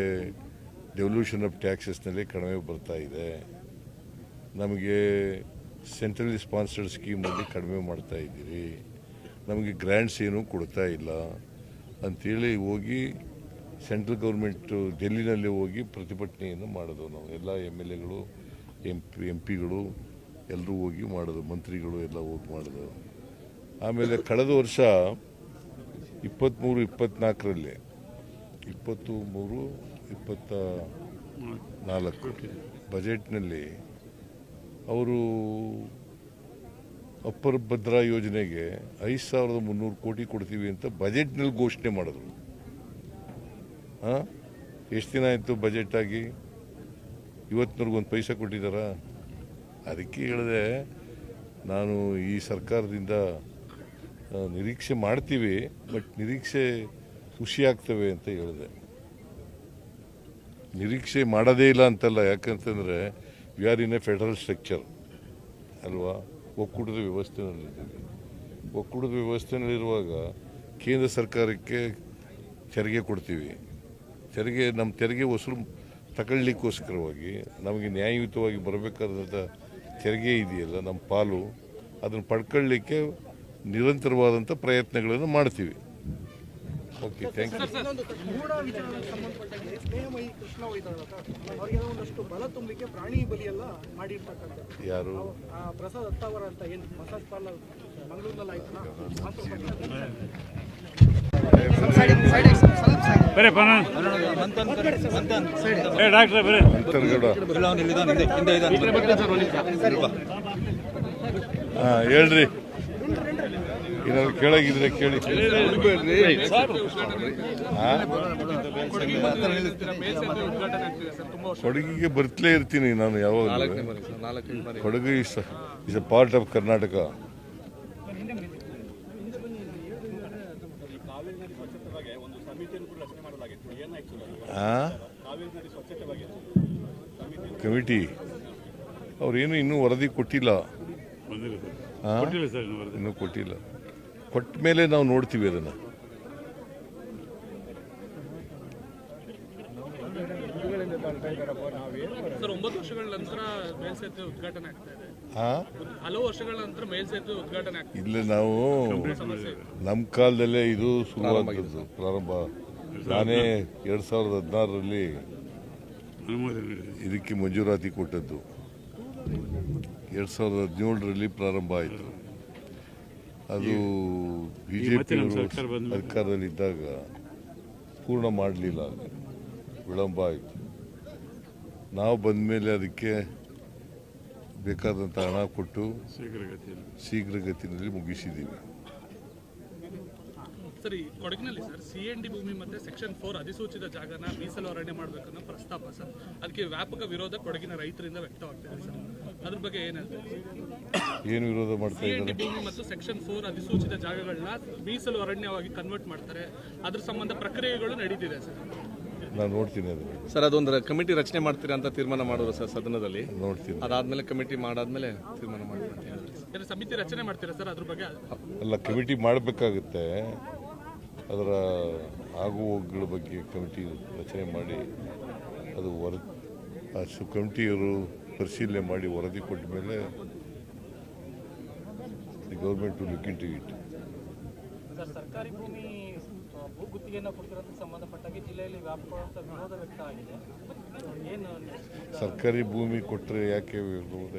ಡೆವಲ್ಯೂಷನ್ ಆಫ್ ಟ್ಯಾಕ್ಸಸ್ನಲ್ಲಿ ಕಡಿಮೆ ಬರ್ತಾ ಇದೆ, ನಮಗೆ ಸೆಂಟ್ರಲಿ ಸ್ಪಾನ್ಸರ್ಡ್ ಸ್ಕೀಮಲ್ಲಿ ಕಡಿಮೆ ಮಾಡ್ತಾ ಇದ್ದೀರಿ, ನಮಗೆ ಗ್ರ್ಯಾಂಟ್ಸ್ ಏನೂ ಕೊಡ್ತಾ ಇಲ್ಲ ಅಂಥೇಳಿ ಹೋಗಿ ಸೆಂಟ್ರಲ್ ಗೌರ್ಮೆಂಟು ಡೆಲ್ಲಿನಲ್ಲಿ ಹೋಗಿ ಪ್ರತಿಭಟನೆಯನ್ನು ಮಾಡೋದು. ನಾವು ಎಲ್ಲ MLAಗಳು, MP ಗಳು ಎಲ್ಲರೂ ಹೋಗಿ ಮಾಡೋದು, ಮಂತ್ರಿಗಳು ಎಲ್ಲ ಹೋಗಿ ಮಾಡೋದು. ಆಮೇಲೆ ಕಳೆದ ವರ್ಷ 23-24ರಲ್ಲಿ 23-24 ಬಜೆಟ್ನಲ್ಲಿ ಅವರು ಅಪ್ಪರ್ ಭದ್ರಾ ಯೋಜನೆಗೆ 5,300 ಕೋಟಿ ಕೊಡ್ತೀವಿ ಅಂತ ಬಜೆಟ್ನಲ್ಲಿ ಘೋಷಣೆ ಮಾಡಿದ್ರು. ಎಷ್ಟು ದಿನ ಆಯಿತು ಬಜೆಟ್ ಆಗಿ? ಇವತ್ತಿನವ್ರಿಗೆ ಒಂದು ಪೈಸೆ ಕೊಟ್ಟಿದ್ದಾರಾ? ಅದಕ್ಕೆ ಹೇಳಿದೆ ನಾನು, ಈ ಸರ್ಕಾರದಿಂದ ನಿರೀಕ್ಷೆ ಮಾಡ್ತೀವಿ, ಬಟ್ ನಿರೀಕ್ಷೆ ಖುಷಿಯಾಗ್ತವೆ ಅಂತ ಹೇಳಿದೆ. ನಿರೀಕ್ಷೆ ಮಾಡೋದೇ ಇಲ್ಲ ಅಂತಲ್ಲ, ಯಾಕಂತಂದರೆ we are in a federal structure ಅಲ್ವಾ, ಒಕ್ಕೂಟದ ವ್ಯವಸ್ಥೆನಲ್ಲಿದ್ದೀವಿ. ಒಕ್ಕೂಟದ ವ್ಯವಸ್ಥೆನಲ್ಲಿರುವಾಗ ಕೇಂದ್ರ ಸರ್ಕಾರಕ್ಕೆ ತೆರಿಗೆ ಕೊಡ್ತೀವಿ. ನಮ್ಮ ತೆರಿಗೆ ವಸೂಲು ತಗೊಳ್ಳಿಕ್ಕೋಸ್ಕರವಾಗಿ ನಮಗೆ ನ್ಯಾಯಯುತವಾಗಿ ಬರಬೇಕಾದಂಥ ತೆರಿಗೆ ಇದೆಯಲ್ಲ, ನಮ್ಮ ಪಾಲು, ಅದನ್ನು ಪಡ್ಕೊಳ್ಳಿಕ್ಕೆ ನಿರಂತರವಾದಂಥ ಪ್ರಯತ್ನಗಳನ್ನು ಮಾಡ್ತೀವಿ. Okay, thank you. ಇನ್ನೊಂದು ಮೂಢ ವಿಚಾರಕ್ಕೆ ಸಂಬಂಧಪಟ್ಟಂಗೆ ಸ್ನೇಹಮಯಿ ಕೃಷ್ಣ ಇದ್ದಾರಲ್ಲ ಸರ್, ಅವರಿಗೆ ಒಂದಷ್ಟು ಬಲ ತುಂಬಲಿಕ್ಕೆ ಪ್ರಾಣಿ ಬಲಿಯೆಲ್ಲ ಮಾಡಿರ್ತಕ್ಕಂಥದ್ದು. ಯಾರು? ಪ್ರಸಾದ್ ಅತ್ತಾವರ ಅಂತ ಏನು ಮಸಾಜ್ ಪಾರ್ಲರ್ ಮಂಗಳೂರಿನಲ್ಲಿ ಆಯ್ತಲ್ಲ, ಹೇಳ್ರಿ, ಏನಾದ್ರು ಕೇಳಾಗಿದ್ರೆ ಕೇಳಿ. ಕೊಡಗಿಗೆ ಬರ್ತಲೇ ಇರ್ತೀನಿ ನಾನು ಯಾವಾಗ. Kodagu is A part of Karnataka. Committee ಅವ್ರೇನು ಇನ್ನೂ ವರದಿ ಕೊಟ್ಟಿಲ್ಲ, ಇನ್ನೂ ಕೊಟ್ಟಿಲ್ಲ. ಕೊಟ್ಟ ಮೇಲೆ ನಾವು ನೋಡ್ತೀವಿ ಅದನ್ನು. ಸರ್, 9 ವರ್ಷಗಳ ನಂತರ ಮೇಲ್ಸೇತುವೆ ಉದ್ಘಾಟನೆ ಆಗ್ತಾ ಇದೆ. ಹಲವು ವರ್ಷಗಳ ನಂತರ ಮೇಲ್ಸೇತುವೆ ಉದ್ಘಾಟನೆ ಆಗ್ತಾ ಇದೆ. ಇಲ್ಲ, ನಾವು ನಮ್ಮ ಕಾಲದಲ್ಲೇ ಇದು ಶುರುವಾದದ್ದು, ಪ್ರಾರಂಭ. ನಾನೇ 2016ರಲ್ಲಿ ಇದಕ್ಕೆ ಮಂಜೂರಾತಿ ಕೊಟ್ಟದ್ದು. 2017ರಲ್ಲಿ ಪ್ರಾರಂಭ ಆಯಿತು. ಅದು BJP ಸರ್ಕಾರದಲ್ಲಿದ್ದಾಗ ಪೂರ್ಣ ಮಾಡಲಿಲ್ಲ, ವಿಳಂಬ ಆಯಿತು. ನಾವು ಬಂದ ಮೇಲೆ ಅದಕ್ಕೆ ಬೇಕಾದಂಥ ಹಣ ಕೊಟ್ಟು ಶೀಘ್ರಗತಿಯಲ್ಲಿ ಮುಗಿಸಿದ್ದೀವಿ. ಸರ್ ಈ ಕೊಡಗಿನಲ್ಲಿ ಸರ್ CND ಭೂಮಿ ಮತ್ತೆ ಸೆಕ್ಷನ್ 4 ಅಧಿಸೂಚಿತ ಜಾಗನ ಮೀಸಲು ಅರಣ್ಯ ಮಾಡಬೇಕನ್ನೋ ಪ್ರಸ್ತಾಪ ಸರ್. ಅದಕ್ಕೆ ವ್ಯಾಪಕ ವಿರೋಧ ಕೊಡಗಿನ ರೈತರಿಂದ ವ್ಯಕ್ತವಾಗ್ತಿದೆ ಸರ್. ಅದ್ರ ಬಗ್ಗೆ ಏನು ಹೇಳ್ತೀರಿ? ಏನು ವಿರೋಧ ಮಾಡ್ತಾ CND ಇದ್ದಾರೆ? ಭೂಮಿ ಮತ್ತು ಸೆಕ್ಷನ್ 4 ಅಧಿಸೂಚಿತ ಜಾಗಗಳನ್ನ ಮೀಸಲು ಅರಣ್ಯವಾಗಿ ಕನ್ವರ್ಟ್ ಮಾಡ್ತಾರೆ. ಅದ್ರ ಸಂಬಂಧ ಪ್ರಕ್ರಿಯೆಗಳು ನಡೀತಿದೆ ಸರ್. ನಾನು ನೋಡ್ತೀನಿ ಅದನ್ನು. ಸರ್ ಅದೊಂದು ಕಮಿಟಿ ರಚನೆ ಮಾಡ್ತೀರಾ ಅಂತ ತೀರ್ಮಾನ ಮಾಡಿದ್ರು ಸರ್ ಸದನದಲ್ಲಿ. ನೋಡ್ತೀನಿ. ಅದಾದ್ಮೇಲೆ ಕಮಿಟಿ ಮಾಡಾದ್ಮೇಲೆ ತೀರ್ಮಾನ ಮಾಡ್ತೀನಿ. ಸಮಿತಿ ರಚನೆ ಮಾಡ್ತೀರಾ ಸರ್ ಅದ್ರ ಬಗ್ಗೆ? ಅಲ್ಲ, ಕಮಿಟಿ ಮಾಡಬೇಕಾಗುತ್ತೆ. ಅದರ ಆಗು ಹೋಗುಗಳ ಬಗ್ಗೆ ಕಮಿಟಿ ರಚನೆ ಮಾಡಿ ಅದು ಕಮಿಟಿಯವರು ಪರಿಶೀಲನೆ ಮಾಡಿ ವರದಿ ಕೊಟ್ಟ ಮೇಲೆ the government to look into it. Sir, ಸರ್ಕಾರಿ ಭೂಮಿ ಭೂಗುತ್ತಿಗೆಯನ್ನು ಕೊಡ್ತಿರೋದಕ್ಕೆ ಸಂಬಂಧಪಟ್ಟಾಗಿ ಜಿಲ್ಲೆಯಲ್ಲಿ ವ್ಯಾಪಕವಾದ ವಿರೋಧ ವ್ಯಕ್ತ ಆಗಿದೆ. ಏನು ಸರ್ಕಾರಿ ಭೂಮಿ ಕೊಟ್ಟರೆ ಯಾಕೆ ವಿರೋಧ?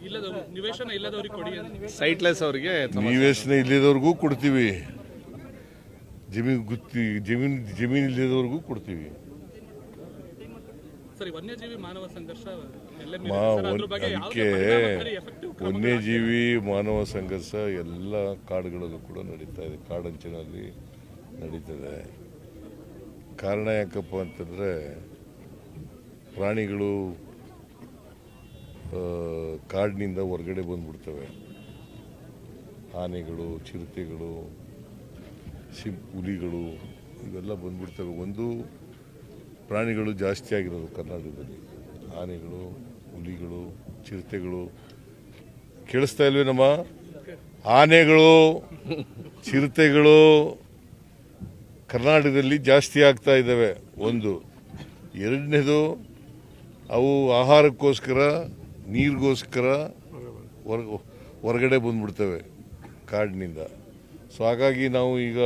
ಇಲ್ಲದವರು ನಿವೇಶನ ಇಲ್ಲದವ್ರಿಗೆ ಕೊಡಿ ಅಂತ. ಸೈಟ್ಲೆಸ್ ಅವರಿಗೆ ನಿವೇಶನ ಇಲ್ಲದವ್ರಿಗೂ ಕೊಡ್ತೀವಿ, ಜಮೀನು ಇಲ್ಲದವ್ರಿಗೂ ಕೊಡ್ತೀವಿ. ಸರಿ, ವನ್ಯಜೀವಿ ಮಾನವ ಸಂಘರ್ಷ ಅದಕ್ಕೆ ವನ್ಯಜೀವಿ ಮಾನವ ಸಂಘರ್ಷ ಎಲ್ಲ ಕಾಡುಗಳಲ್ಲೂ ಕೂಡ ನಡೀತಾ ಇದೆ, ಕಾಡಂಚಿನಲ್ಲಿ ನಡೀತದೆ. ಕಾರಣ ಯಾಕಪ್ಪ ಅಂತಂದರೆ ಪ್ರಾಣಿಗಳು ಕಾಡಿನಿಂದ ಹೊರಗಡೆ ಬಂದ್ಬಿಡ್ತವೆ. ಆನೆಗಳು, ಚಿರತೆಗಳು, ಹುಲಿಗಳು ಇವೆಲ್ಲ ಬಂದ್ಬಿಡ್ತವೆ. ಒಂದು ಪ್ರಾಣಿಗಳು ಜಾಸ್ತಿ ಆಗಿರೋದು ಕರ್ನಾಟಕದಲ್ಲಿ, ಆನೆಗಳು, ಹುಲಿಗಳು, ಚಿರತೆಗಳು. ಕೇಳಿಸ್ತಾ ಇಲ್ವೇ ನಮ್ಮ? ಆನೆಗಳು, ಚಿರತೆಗಳು ಕರ್ನಾಟಕದಲ್ಲಿ ಜಾಸ್ತಿ ಆಗ್ತಾ ಇದ್ದಾವೆ. ಒಂದು. ಎರಡನೇದು, ಅವು ಆಹಾರಕ್ಕೋಸ್ಕರ, ನೀರಿಗೋಸ್ಕರ ಹೊರಗಡೆ ಬಂದ್ಬಿಡ್ತವೆ ಕಾಡಿನಿಂದ. ಸೊ ಹಾಗಾಗಿ ನಾವು ಈಗ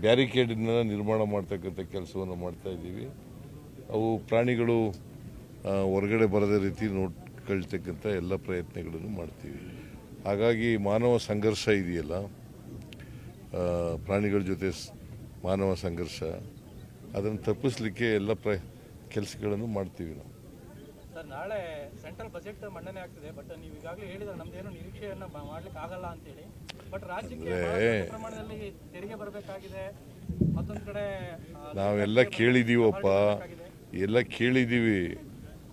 ಬ್ಯಾರಿಕೇಡನ್ನ ನಿರ್ಮಾಣ ಮಾಡ್ತಕ್ಕಂಥ ಕೆಲಸವನ್ನು ಮಾಡ್ತಾ ಇದ್ದೀವಿ. ಅವು ಪ್ರಾಣಿಗಳು ಹೊರಗಡೆ ಬರದ ರೀತಿ ನೋಡ್ಕೊಳ್ತಕ್ಕಂಥ ಎಲ್ಲ ಪ್ರಯತ್ನಗಳನ್ನು ಮಾಡ್ತೀವಿ. ಹಾಗಾಗಿ ಮಾನವ ಸಂಘರ್ಷ ಇದೆಯಲ್ಲ, ಪ್ರಾಣಿಗಳ ಜೊತೆ ಮಾನವ ಸಂಘರ್ಷ, ಅದನ್ನು ತಪ್ಪಿಸಲಿಕ್ಕೆ ಎಲ್ಲ ಕೆಲಸಗಳನ್ನು ಮಾಡ್ತೀವಿ ನಾವು. ಸರ್, ನಾಳೆ ಸೆಂಟ್ರಲ್ ಬಜೆಟ್ ಮಂಡನೆ ಆಗ್ತಿದೆ. ಬಟ್ ನೀವು ಈಗಾಗಲೇ ಹೇಳಿದ್ರೆ ನಮ್ದೇನು ನಿರೀಕ್ಷೆಯನ್ನ ಮಾಡ್ಲಿಕ್ಕೆ ಆಗಲ್ಲ ಅಂತೇಳಿ. ಬಟ್ ರಾಜ್ಯಕ್ಕೆ ಪ್ರಮಾಣದಲ್ಲಿ ತೆರಿಗೆ ಬರಬೇಕಾಗಿದೆ. ಮತ್ತೊಂದು ಕಡೆ ನಾವೆಲ್ಲ ಕೇಳಿದೀವಪ್ಪ, ಎಲ್ಲ ಕೇಳಿದ್ದೀವಿ.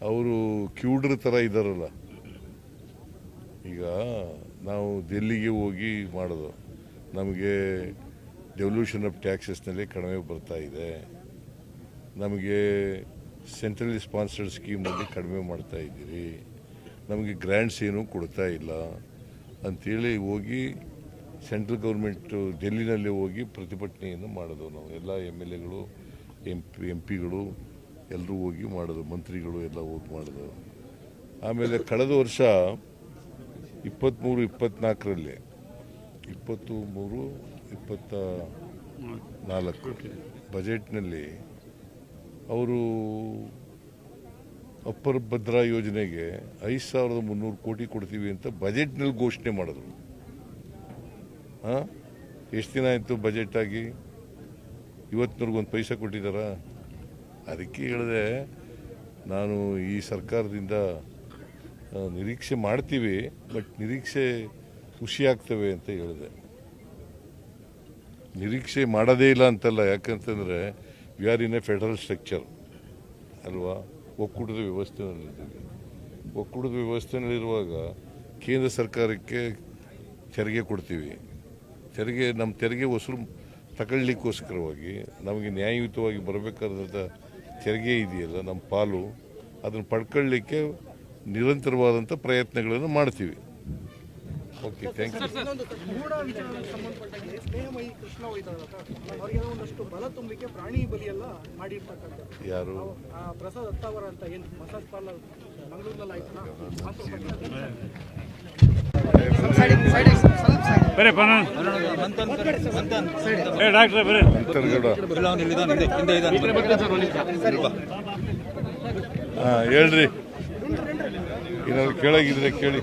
ಅವರು ಕ್ಯೂಡ್ರ ಥರ ಇದ್ದಾರಲ್ಲ. ಈಗ ನಾವು ಡೆಲ್ಲಿಗೆ ಹೋಗಿ ಮಾಡೋದು, ನಮಗೆ ಡೆವಲ್ಯೂಷನ್ ಆಫ್ ಟ್ಯಾಕ್ಸಸ್ನಲ್ಲಿ ಕಡಿಮೆ ಬರ್ತಾ ಇದೆ, ನಮಗೆ ಸೆಂಟ್ರಲಿ ಸ್ಪಾನ್ಸರ್ಡ್ ಸ್ಕೀಮಲ್ಲಿ ಕಡಿಮೆ ಮಾಡ್ತಾ ಇದ್ದೀರಿ, ನಮಗೆ ಗ್ರ್ಯಾಂಟ್ಸ್ ಏನೂ ಕೊಡ್ತಾ ಇಲ್ಲ ಅಂಥೇಳಿ ಹೋಗಿ ಸೆಂಟ್ರಲ್ ಗೌರ್ಮೆಂಟು ಡೆಲ್ಲಿನಲ್ಲಿ ಹೋಗಿ ಪ್ರತಿಭಟನೆಯನ್ನು ಮಾಡೋದು. ನಾವು ಎಲ್ಲ MLAಗಳು, MP ಗಳು ಎಲ್ಲರೂ ಹೋಗಿ ಮಾಡೋದು, ಮಂತ್ರಿಗಳು ಎಲ್ಲ ಹೋಗಿ ಮಾಡೋದು. ಆಮೇಲೆ ಕಳೆದ ವರ್ಷ 23-24ರಲ್ಲಿ 23-24 ಬಜೆಟ್ನಲ್ಲಿ ಅವರು ಅಪ್ಪರ್ ಭದ್ರಾ ಯೋಜನೆಗೆ 5,300 ಕೋಟಿ ಕೊಡ್ತೀವಿ ಅಂತ ಬಜೆಟ್ನಲ್ಲಿ ಘೋಷಣೆ ಮಾಡಿದ್ರು. ಎಷ್ಟು ದಿನ ಆಯಿತು ಬಜೆಟ್ ಆಗಿ? ಇವತ್ತಿನವ್ರಿಗೊಂದು ಪೈಸೆ ಕೊಟ್ಟಿದ್ದಾರ? ಅದಕ್ಕೆ ಹೇಳಿದೆ ನಾನು, ಈ ಸರ್ಕಾರದಿಂದ ನಿರೀಕ್ಷೆ ಮಾಡ್ತೀವಿ, ಬಟ್ ನಿರೀಕ್ಷೆ ಖುಷಿಯಾಗ್ತವೆ ಅಂತ ಹೇಳಿದೆ. ನಿರೀಕ್ಷೆ ಮಾಡೋದೇ ಇಲ್ಲ ಅಂತಲ್ಲ, ಯಾಕಂತಂದರೆ we are in a federal structure ಅಲ್ವಾ, ಒಕ್ಕೂಟದ ವ್ಯವಸ್ಥೆಯಲ್ಲಿದ್ದೀವಿ. ಒಕ್ಕೂಟದ ವ್ಯವಸ್ಥೆಯಲ್ಲಿರುವಾಗ ಕೇಂದ್ರ ಸರ್ಕಾರಕ್ಕೆ ತೆರಿಗೆ ಕೊಡ್ತೀವಿ. ನಮ್ಮ ತೆರಿಗೆ ವಸೂಲು ತಗೊಳ್ಳಿಕ್ಕೋಸ್ಕರವಾಗಿ ನಮಗೆ ನ್ಯಾಯಯುತವಾಗಿ ಬರಬೇಕಾದಂಥ ತೆರಿಗೆ ಇದೆಯಲ್ಲ, ನಮ್ಮ ಪಾಲು, ಅದನ್ನು ಪಡ್ಕೊಳ್ಳಿಕ್ಕೆ ನಿರಂತರವಾದಂಥ ಪ್ರಯತ್ನಗಳನ್ನು ಮಾಡ್ತೀವಿ. Okay, thank you. ಇನ್ನೊಂದು ಕೂಡ ವಿಚಾರಕ್ಕೆ ಸಂಬಂಧಪಟ್ಟಂಗೆ ಸ್ನೇಹಮಯಿ ಕೃಷ್ಣ ಹೋಯ್ತಾರಲ್ಲ, ಅವರಿಗೆ ಒಂದಷ್ಟು ಬಲ ತುಂಬಲಿಕ್ಕೆ ಪ್ರಾಣಿ ಬಲಿಯೆಲ್ಲ ಮಾಡಿರ್ತಕ್ಕಂಥದ್ದು. ಯಾರು? ಪ್ರಸಾದ್ ಅತ್ತಾವರ ಅಂತ ಏನು ಮಸಾಜ್ ಪಾರ್ಲರ್ ಮಂಗಳೂರಿನಲ್ಲಿ ಆಯ್ತಲ್ಲ, ಹೇಳ್ರಿ, ಏನಾದ್ರು ಕೇಳಾಗಿದ್ರೆ ಕೇಳಿ.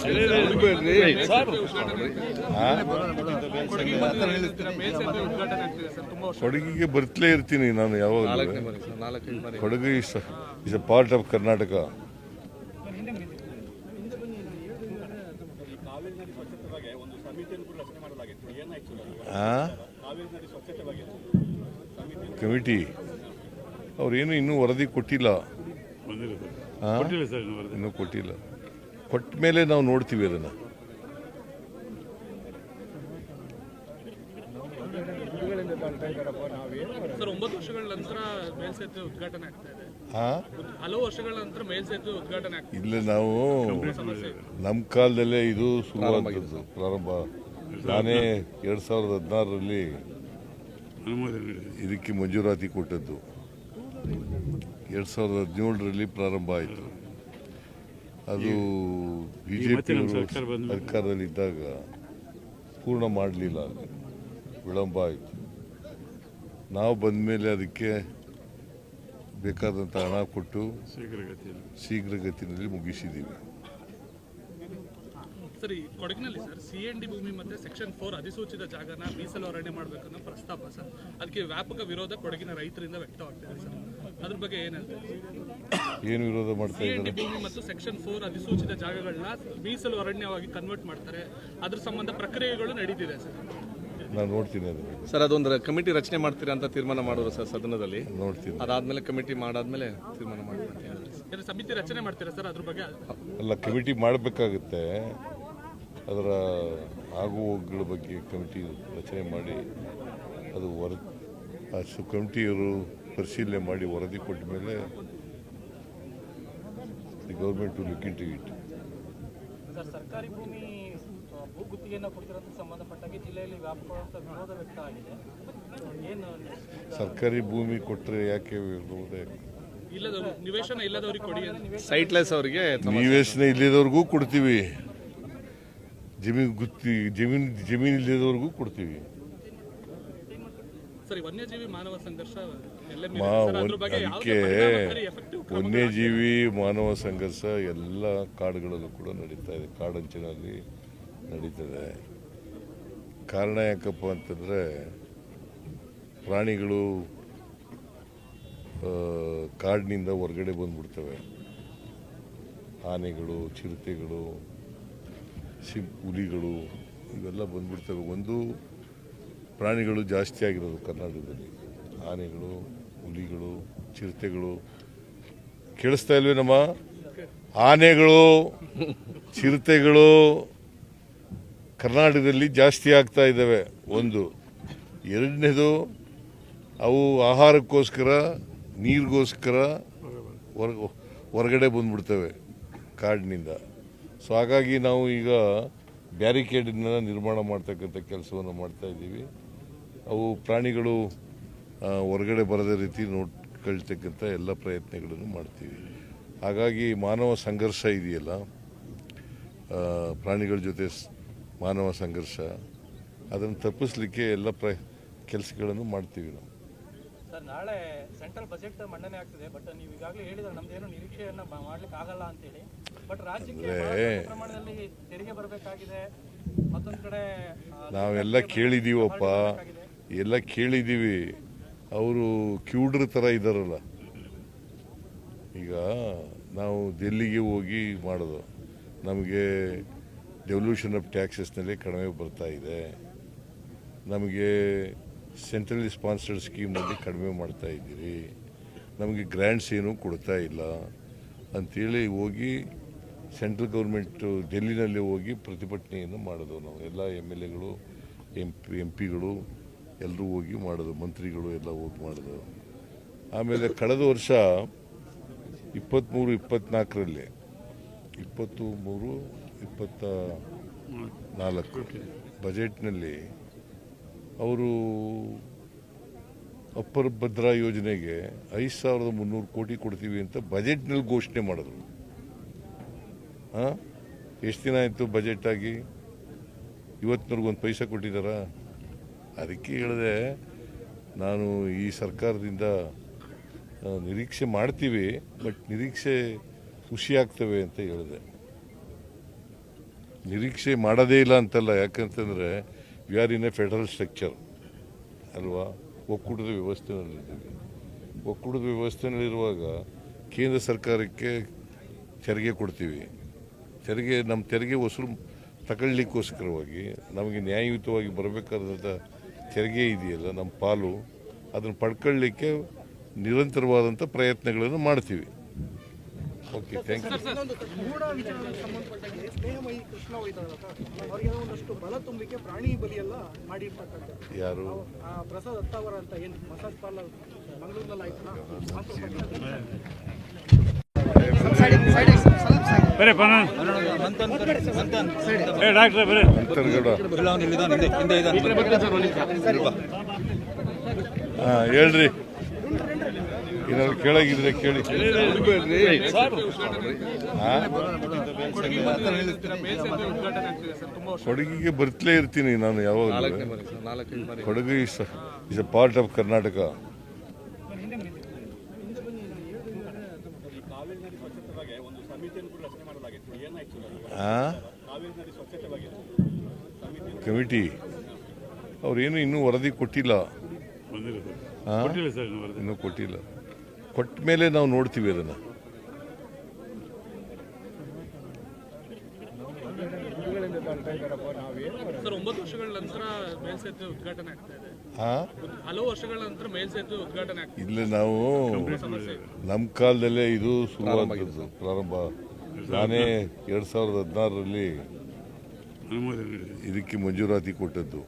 ಕೊಡಗಿಗೆ ಬರ್ತಲೇ ಇರ್ತೀನಿ ನಾನು ಯಾವಾಗ. Kodagu is A part of Karnataka. Committee ಅವ್ರೇನು ಇನ್ನೂ ವರದಿ ಕೊಟ್ಟಿಲ್ಲ. ಇನ್ನೂ ಕೊಟ್ಟಿಲ್ಲ. ಕೊಟ್ಟ ಮೇಲೆ ನಾವು ನೋಡ್ತೀವಿ ಅದನ್ನು. ಸರ್ 9 ವರ್ಷಗಳ ನಂತರ ಮೇಲ್ಸೇತುವೆ ಉದ್ಘಾಟನೆ ಆಗ್ತಾ ಇದೆ. ಹಲವು ವರ್ಷಗಳ ನಂತರ ಮೇಲ್ಸೇತುವೆ ಉದ್ಘಾಟನೆ ಆಗ್ತಾ ಇಲ್ಲ, ನಾವು ನಮ್ಮ ಕಾಲದಲ್ಲೇ ಇದು ಶುರುವಾದದ್ದು ಪ್ರಾರಂಭ. ನಾನೇ 2016ರಲ್ಲಿ ಇದಕ್ಕೆ ಮಂಜೂರಾತಿ ಕೊಟ್ಟದ್ದು. 2017ರಲ್ಲಿ ಪ್ರಾರಂಭ ಆಯಿತು. ಅದು ಬಿಜೆಪಿ ಸರ್ಕಾರದಲ್ಲಿದ್ದಾಗ ಪೂರ್ಣ ಮಾಡಲಿಲ್ಲ, ವಿಳಂಬ ಆಯಿತು. ನಾವು ಬಂದ ಮೇಲೆ ಅದಕ್ಕೆ ಬೇಕಾದಂಥ ಹಣ ಕೊಟ್ಟು ಶೀಘ್ರಗತಿಯಲ್ಲಿ ಮುಗಿಸಿದ್ದೀವಿ. ಸರಿ, ಕೊಡಗಿನಲ್ಲಿ ಸರ್ CND ಭೂಮಿ ಮತ್ತೆ ಸೆಕ್ಷನ್ 4 ಅಧಿಸೂಚಿತ ಜಾಗನ ಮೀಸಲು ಅರಣ್ಯ ಮಾಡಬೇಕನ್ನೋ ಪ್ರಸ್ತಾಪ ಸರ್. ಅದಕ್ಕೆ ವ್ಯಾಪಕ ವಿರೋಧ ಕೊಡಗಿನ ರೈತರಿಂದ ವ್ಯಕ್ತವಾಗ್ತಿದೆ ಸರ್. ಅದ್ರ ಬಗ್ಗೆ ಏನು ವಿರೋಧ ಮಾಡ್ತಾ CND ಭೂಮಿ ಮತ್ತು ಸೆಕ್ಷನ್ 4 ಅಧಿಸೂಚಿತ ಜಾಗಗಳನ್ನ ಮೀಸಲು ಅರಣ್ಯವಾಗಿ ಕನ್ವರ್ಟ್ ಮಾಡ್ತಾರೆ, ಅದ್ರ ಸಂಬಂಧ ಪ್ರಕ್ರಿಯೆಗಳು ನಡೀತಿದೆ ಸರ್. ನಾನು ನೋಡ್ತೀನಿ ಅದನ್ನು ಸರ್. ಅದೊಂದು ಕಮಿಟಿ ರಚನೆ ಮಾಡ್ತೀರಾ ಅಂತ ತೀರ್ಮಾನ ಮಾಡಿದ್ರು ಸರ್ ಸದನದಲ್ಲಿ. ನೋಡ್ತೀನಿ. ಅದಾದ್ಮೇಲೆ ಕಮಿಟಿ ಮಾಡಾದ್ಮೇಲೆ ತೀರ್ಮಾನ ಮಾಡ್ತೀನಿ. ಸಮಿತಿ ರಚನೆ ಮಾಡ್ತೀರಾ ಸರ್ ಅದ್ರ ಬಗ್ಗೆ? ಅಲ್ಲ, ಕಮಿಟಿ ಮಾಡಬೇಕಾಗುತ್ತೆ. ಅದರ ಆಗು ಹೋಗುಗಳ ಬಗ್ಗೆ ಕಮಿಟಿ ರಚನೆ ಮಾಡಿ ಅದು ಕಮಿಟಿಯವರು ಪರಿಶೀಲನೆ ಮಾಡಿ ವರದಿ ಕೊಟ್ಟ ಮೇಲೆ the government to look into it. Sir, ಸರ್ಕಾರಿ ಭೂಮಿ ಭೂಗುತ್ತಿಗೆಯನ್ನು ಕೊಡ್ತಿರೋದಕ್ಕೆ ಸಂಬಂಧಪಟ್ಟಾಗಿ ಜಿಲ್ಲೆಯಲ್ಲಿ ವ್ಯಾಪಕವಾದ ವಿರೋಧ ವ್ಯಕ್ತ ಆಗಿದೆ. ಏನು ಸರ್ಕಾರಿ ಭೂಮಿ ಕೊಟ್ಟರೆ ಯಾಕೆ ವಿರೋಧ? ಇಲ್ಲದವರು ನಿವೇಶನ ಇಲ್ಲದವರಿಗೆ ಕೊಡಿ, ಸೈಟ್ಲೆಸ್ ಅವರಿಗೆ ನಿವೇಶನ ಇಲ್ಲದವ್ರಿಗೂ ಕೊಡ್ತೀವಿ, ಜಮೀನು ಇಲ್ಲದವ್ರಿಗೂ ಕೊಡ್ತೀವಿ. ಸರಿ, ವನ್ಯಜೀವಿ ಮಾನವ ಸಂಘರ್ಷ ಅದಕ್ಕೆ ವನ್ಯಜೀವಿ ಮಾನವ ಸಂಘರ್ಷ ಎಲ್ಲ ಕಾಡುಗಳಲ್ಲೂ ಕೂಡ ನಡೀತಾ ಇದೆ, ಕಾಡಂಚಿನಲ್ಲಿ ನಡೀತದೆ. ಕಾರಣ ಯಾಕಪ್ಪ ಅಂತಂದರೆ ಪ್ರಾಣಿಗಳು ಕಾಡಿನಿಂದ ಹೊರಗಡೆ ಬಂದ್ಬಿಡ್ತವೆ. ಆನೆಗಳು, ಚಿರತೆಗಳು, ಹುಲಿಗಳು ಇವೆಲ್ಲ ಬಂದ್ಬಿಡ್ತವೆ. ಒಂದು ಪ್ರಾಣಿಗಳು ಜಾಸ್ತಿ ಆಗಿರೋದು ಕರ್ನಾಟಕದಲ್ಲಿ, ಆನೆಗಳು, ಹುಲಿಗಳು, ಚಿರತೆಗಳು. ಕೇಳಿಸ್ತಾ ಇಲ್ವೇ ನಮ್ಮ? ಆನೆಗಳು, ಚಿರತೆಗಳು ಕರ್ನಾಟಕದಲ್ಲಿ ಜಾಸ್ತಿ ಆಗ್ತಾ ಇದ್ದಾವೆ. ಒಂದು. ಎರಡನೇದು, ಅವು ಆಹಾರಕ್ಕೋಸ್ಕರ, ನೀರಿಗೋಸ್ಕರ ಹೊರಗಡೆ ಬಂದ್ಬಿಡ್ತವೆ ಕಾಡಿನಿಂದ. ಸೊ ಹಾಗಾಗಿ ನಾವು ಈಗ ಬ್ಯಾರಿಕೇಡನ್ನ ನಿರ್ಮಾಣ ಮಾಡ್ತಕ್ಕಂಥ ಕೆಲಸವನ್ನು ಮಾಡ್ತಾ ಇದ್ದೀವಿ. ಅವು ಪ್ರಾಣಿಗಳು ಹೊರಗಡೆ ಬರದ ರೀತಿ ನೋಡ್ಕೊಳ್ತಕ್ಕಂಥ ಎಲ್ಲ ಪ್ರಯತ್ನಗಳನ್ನು ಮಾಡ್ತೀವಿ. ಹಾಗಾಗಿ ಮಾನವ ಸಂಘರ್ಷ ಇದೆಯಲ್ಲ, ಪ್ರಾಣಿಗಳ ಜೊತೆ ಮಾನವ ಸಂಘರ್ಷ, ಅದನ್ನು ತಪ್ಪಿಸ್ಲಿಕ್ಕೆ ಎಲ್ಲ ಕೆಲಸಗಳನ್ನು ಮಾಡ್ತೀವಿ ನಾವು. ಸರ್, ನಾಳೆ ಸೆಂಟ್ರಲ್ ಬಜೆಟ್ ಮಂಡನೆ ಆಗ್ತಿದೆ, ಬಟ್ ನೀವು ಈಗಾಗಲೇ ಹೇಳಿದ್ರೆ ನಮ್ದೇನು ನಿರೀಕ್ಷೆಯನ್ನ ಮಾಡ್ಲಿಕ್ಕೆ ಆಗಲ್ಲ ಅಂತೇಳಿ. ಬಟ್ ರಾಜ್ಯಕ್ಕೆ ಪ್ರಮಾಣದಲ್ಲಿ ತೆರಿಗೆ ಬರಬೇಕಾಗಿದೆ. ಮತ್ತೊಂದು ಕಡೆ ನಾವೆಲ್ಲ ಕೇಳಿದೀವಪ್ಪ, ಎಲ್ಲ ಕೇಳಿದ್ದೀವಿ. ಅವರು ಕ್ಯೂಡ್ರ ಥರ ಇದ್ದಾರಲ್ಲ. ಈಗ ನಾವು ದಿಲ್ಲಿಗೆ ಹೋಗಿ ಮಾಡೋದು, ನಮಗೆ ಡೆವಲ್ಯೂಷನ್ ಆಫ್ ಟ್ಯಾಕ್ಸಸ್ನಲ್ಲಿ ಕಡಿಮೆ ಬರ್ತಾ ಇದೆ, ನಮಗೆ ಸೆಂಟ್ರಲಿ ಸ್ಪಾನ್ಸರ್ಡ್ ಸ್ಕೀಮಲ್ಲಿ ಕಡಿಮೆ ಮಾಡ್ತಾ ಇದ್ದೀರಿ, ನಮಗೆ ಗ್ರ್ಯಾಂಟ್ಸ್ ಏನೂ ಕೊಡ್ತಾ ಇಲ್ಲ ಅಂಥೇಳಿ ಹೋಗಿ ಸೆಂಟ್ರಲ್ ಗೌರ್ಮೆಂಟು ಡೆಲ್ಲಿನಲ್ಲಿ ಹೋಗಿ ಪ್ರತಿಭಟನೆಯನ್ನು ಮಾಡೋದು. ನಾವು ಎಲ್ಲ MLAಗಳು, MP ಗಳು ಎಲ್ಲರೂ ಹೋಗಿ ಮಾಡೋದು, ಮಂತ್ರಿಗಳು ಎಲ್ಲ ಹೋಗಿ ಮಾಡೋದು. ಆಮೇಲೆ ಕಳೆದ ವರ್ಷ 23-24ರಲ್ಲಿ 23-24 ಬಜೆಟ್ನಲ್ಲಿ ಅವರು ಅಪ್ಪರ್ ಭದ್ರಾ ಯೋಜನೆಗೆ 5300 ಕೋಟಿ ಕೊಡ್ತೀವಿ ಅಂತ ಬಜೆಟ್ನಲ್ಲಿ ಘೋಷಣೆ ಮಾಡಿದ್ರು. ಎಷ್ಟು ದಿನ ಆಯಿತು ಬಜೆಟ್ ಆಗಿ? ಇವತ್ತಿನವ್ರಿಗೊಂದು ಪೈಸಾ ಕೊಟ್ಟಿದ್ದಾರಾ? ಅದಕ್ಕೆ ಹೇಳಿದೆ ನಾನು, ಈ ಸರ್ಕಾರದಿಂದ ನಿರೀಕ್ಷೆ ಮಾಡ್ತೀವಿ, ಬಟ್ ನಿರೀಕ್ಷೆ ಖುಷಿಯಾಗ್ತವೆ ಅಂತ ಹೇಳಿದೆ. ನಿರೀಕ್ಷೆ ಮಾಡೋದೇ ಇಲ್ಲ ಅಂತಲ್ಲ, ಯಾಕಂತಂದರೆ we are in a federal structure ಅಲ್ವಾ, ಒಕ್ಕೂಟದ ವ್ಯವಸ್ಥೆನಲ್ಲಿದ್ದೀವಿ. ಒಕ್ಕೂಟದ ವ್ಯವಸ್ಥೆನಲ್ಲಿರುವಾಗ ಕೇಂದ್ರ ಸರ್ಕಾರಕ್ಕೆ ತೆರಿಗೆ ಕೊಡ್ತೀವಿ. ನಮ್ಮ ತೆರಿಗೆ ವಸೂಲು ತಗೊಳ್ಳಿಕ್ಕೋಸ್ಕರವಾಗಿ ನಮಗೆ ನ್ಯಾಯಯುತವಾಗಿ ಬರಬೇಕಾದಂಥ ತೆರಿಗೆ ಇದೆಯಲ್ಲ, ನಮ್ಮ ಪಾಲು ಅದನ್ನು ಪಡ್ಕೊಳ್ಳಿಕ್ಕೆ ನಿರಂತರವಾದಂಥ ಪ್ರಯತ್ನಗಳನ್ನು ಮಾಡ್ತೀವಿ. Okay, thank you. ಇನ್ನೊಂದು ಮೂಢ ವಿಚಾರಕ್ಕೆ ಸಂಬಂಧಪಟ್ಟಂಗೆ ಸ್ನೇಹಮಯಿ ಕೃಷ್ಣ ಹೋಯ್ತಾರಲ್ಲ ಸರ್, ಅವರಿಗೆ ಒಂದಷ್ಟು ಬಲ ತುಂಬಲಿಕ್ಕೆ ಪ್ರಾಣಿ ಬಲಿಯೆಲ್ಲ ಮಾಡಿರ್ತಕ್ಕಂಥದ್ದು. ಯಾರು? ಪ್ರಸಾದ್ ಅತ್ತಾವರ ಅಂತ ಏನು ಮಸಾಜ್ ಪಾರ್ಲರ್ ಮಂಗಳೂರಿನಲ್ಲಿ ಆಯ್ತಲ್ಲ, ಹೇಳ್ರಿ, ಏನಾದ್ರು ಕೇಳಾಗಿದ್ರೆ ಕೇಳಿ. ಕೊಡಗಿಗೆ ಬರ್ತಲೇ ಇರ್ತೀನಿ ನಾನು ಯಾವಾಗ. Kodagu is A part of Karnataka. Committee ಅವ್ರೇನು ಇನ್ನೂ ವರದಿ ಕೊಟ್ಟಿಲ್ಲ. ಇನ್ನೂ ಕೊಟ್ಟಿಲ್ಲ. ಕೊಟ್ಟ ಮೇಲೆ ನಾವು ನೋಡ್ತೀವಿ ಅದನ್ನು. ಸರ್, 9 ವರ್ಷಗಳ ನಂತರ ಮೇಲ್ಸೇತುವೆ ಉದ್ಘಾಟನೆ ಆಗ್ತಾ ಇದೆ. ಹಲವು ವರ್ಷಗಳ ನಂತರ ಮೇಲ್ಸೇತುವೆ ಉದ್ಘಾಟನೆ ಆಗ್ತಾ ಇದೆ. ಇಲ್ಲ, ನಾವು ನಮ್ಮ ಕಾಲದಲ್ಲೇ ಇದು ಶುರುವಾದದ್ದು, ಪ್ರಾರಂಭ. ನಾನೇ 2016ರಲ್ಲಿ ಇದಕ್ಕೆ ಮಂಜೂರಾತಿ ಕೊಟ್ಟದ್ದು.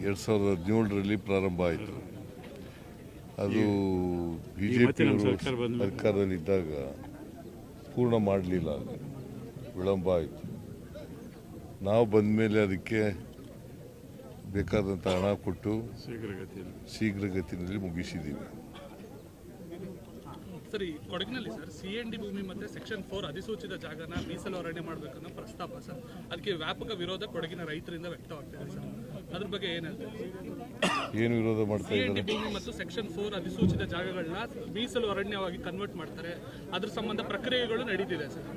2017ರಲ್ಲಿ ಪ್ರಾರಂಭ ಆಯಿತು. ಅದು ಬಿಜೆಪಿಯವರು ಸರ್ಕಾರದಲ್ಲಿದ್ದಾಗ ಪೂರ್ಣ ಮಾಡಲಿಲ್ಲ, ವಿಳಂಬ ಆಯಿತು. ನಾವು ಬಂದ ಮೇಲೆ ಅದಕ್ಕೆ ಬೇಕಾದಂಥ ಹಣ ಕೊಟ್ಟು ಶೀಘ್ರಗತಿಯಲ್ಲಿ ಮುಗಿಸಿದ್ದೀವಿ. ಸರ್, ಈ ಕೊಡಗಿನಲ್ಲಿ ಸರ್ CND ಭೂಮಿ ಮತ್ತೆ ಸೆಕ್ಷನ್ 4 ಅಧಿಸೂಚಿತ ಜಾಗನ ಮೀಸಲು ಅರಣ್ಯ ಮಾಡಬೇಕನ್ನೋ ಪ್ರಸ್ತಾಪ ಸರ್, ಅದಕ್ಕೆ ವ್ಯಾಪಕ ವಿರೋಧ ಕೊಡಗಿನ ರೈತರಿಂದ ವ್ಯಕ್ತವಾಗ್ತಿದೆ ಸರ್. ಅದ್ರ ಬಗ್ಗೆ ಏನು ವಿರೋಧ ಮಾಡ್ತಾ CND ಇದ್ದಾರೆ? ಭೂಮಿ ಮತ್ತು ಸೆಕ್ಷನ್ 4 ಅಧಿಸೂಚಿತ ಜಾಗಗಳನ್ನ ಮೀಸಲು ಅರಣ್ಯವಾಗಿ ಕನ್ವರ್ಟ್ ಮಾಡ್ತಾರೆ, ಅದ್ರ ಸಂಬಂಧ ಪ್ರಕ್ರಿಯೆಗಳು ನಡೀತಿದೆ ಸರ್.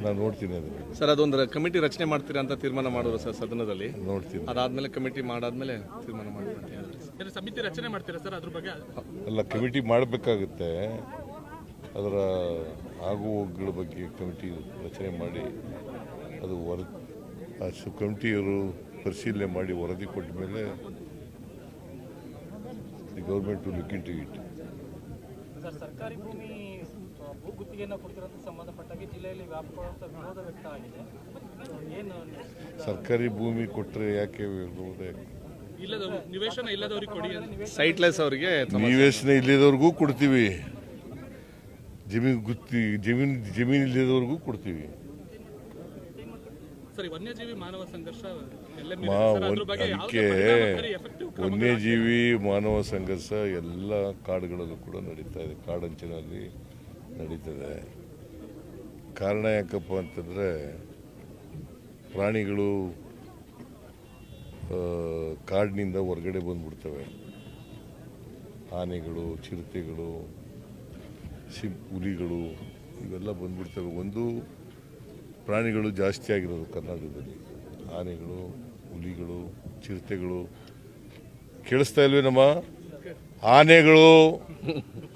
ನಾನು ನೋಡ್ತೀನಿ ಅದನ್ನು. ಸರ್, ಅದೊಂದು ಕಮಿಟಿ ರಚನೆ ಮಾಡ್ತೀರಾ ಅಂತ ತೀರ್ಮಾನ ಮಾಡೋರು ಸರ್ ಸದನದಲ್ಲಿ. ನೋಡ್ತೀನಿ. ಅದಾದ್ಮೇಲೆ ಕಮಿಟಿ ಮಾಡಾದ್ಮೇಲೆ ತೀರ್ಮಾನ ಮಾಡ್ತಾರೆ. ಸಮಿತಿ ರಚನೆ ಮಾಡ್ತೀರಾ ಸರ್ ಅದ್ರ ಬಗ್ಗೆ? ಅಲ್ಲ, ಕಮಿಟಿ ಮಾಡಬೇಕಾಗುತ್ತೆ. ಅದರ ಆಗು ಹೋಗುಗಳ ಬಗ್ಗೆ ಕಮಿಟಿ ರಚನೆ ಮಾಡಿ ಅದು ಕಮಿಟಿಯವರು ಪರಿಶೀಲನೆ ಮಾಡಿ ವರದಿ ಕೊಟ್ಟ ಮೇಲೆ the government to look into it. Sir, ಸರ್ಕಾರಿ ಭೂಮಿ ಭೂಗುತ್ತಿಗೆಯನ್ನು ಕೊಡ್ತಿರೋದಕ್ಕೆ ಸಂಬಂಧಪಟ್ಟಾಗಿ ಜಿಲ್ಲೆಯಲ್ಲಿ ವ್ಯಾಪಕವಾದಂಥ ವಿರೋಧ ವ್ಯಕ್ತ ಆಗಿದೆ. ಏನು ಸರ್ಕಾರಿ ಭೂಮಿ ಕೊಟ್ಟರೆ ಯಾಕೆ ವಿರೋಧ? ನಿವೇಶನ ಇಲ್ಲದವ್ರಿಗೆ ಕೊಡಿ. ಸೈಟ್ಲೆಸ್ ಅವರಿಗೆ ನಿವೇಶನ ಇಲ್ಲದವ್ರಿಗೂ ಕೊಡ್ತೀವಿ, ಜಮೀನು ಇಲ್ಲದವ್ರಿಗೂ ಕೊಡ್ತೀವಿ. ಸರಿ, ವನ್ಯಜೀವಿ ಮಾನವ ಸಂಘರ್ಷ ಅದಕ್ಕೆ ವನ್ಯಜೀವಿ ಮಾನವ ಸಂಘರ್ಷ ಎಲ್ಲ ಕಾಡುಗಳಲ್ಲೂ ಕೂಡ ನಡೀತಾ ಇದೆ, ಕಾಡಂಚಿನಲ್ಲಿ ನಡೀತದೆ. ಕಾರಣ ಯಾಕಪ್ಪ ಅಂತಂದರೆ ಪ್ರಾಣಿಗಳು ಕಾಡಿನಿಂದ ಹೊರಗಡೆ ಬಂದ್ಬಿಡ್ತವೆ. ಆನೆಗಳು, ಚಿರತೆಗಳು, ಹುಲಿಗಳು ಇವೆಲ್ಲ ಬಂದ್ಬಿಡ್ತವೆ. ಒಂದು ಪ್ರಾಣಿಗಳು ಜಾಸ್ತಿ ಆಗಿರೋದು ಕರ್ನಾಟಕದಲ್ಲಿ, ಆನೆಗಳು, ಹುಲಿಗಳು, ಚಿರತೆಗಳು. ಕೇಳಿಸ್ತಾ ಇಲ್ವೇ ನಮ್ಮ? ಆನೆಗಳು,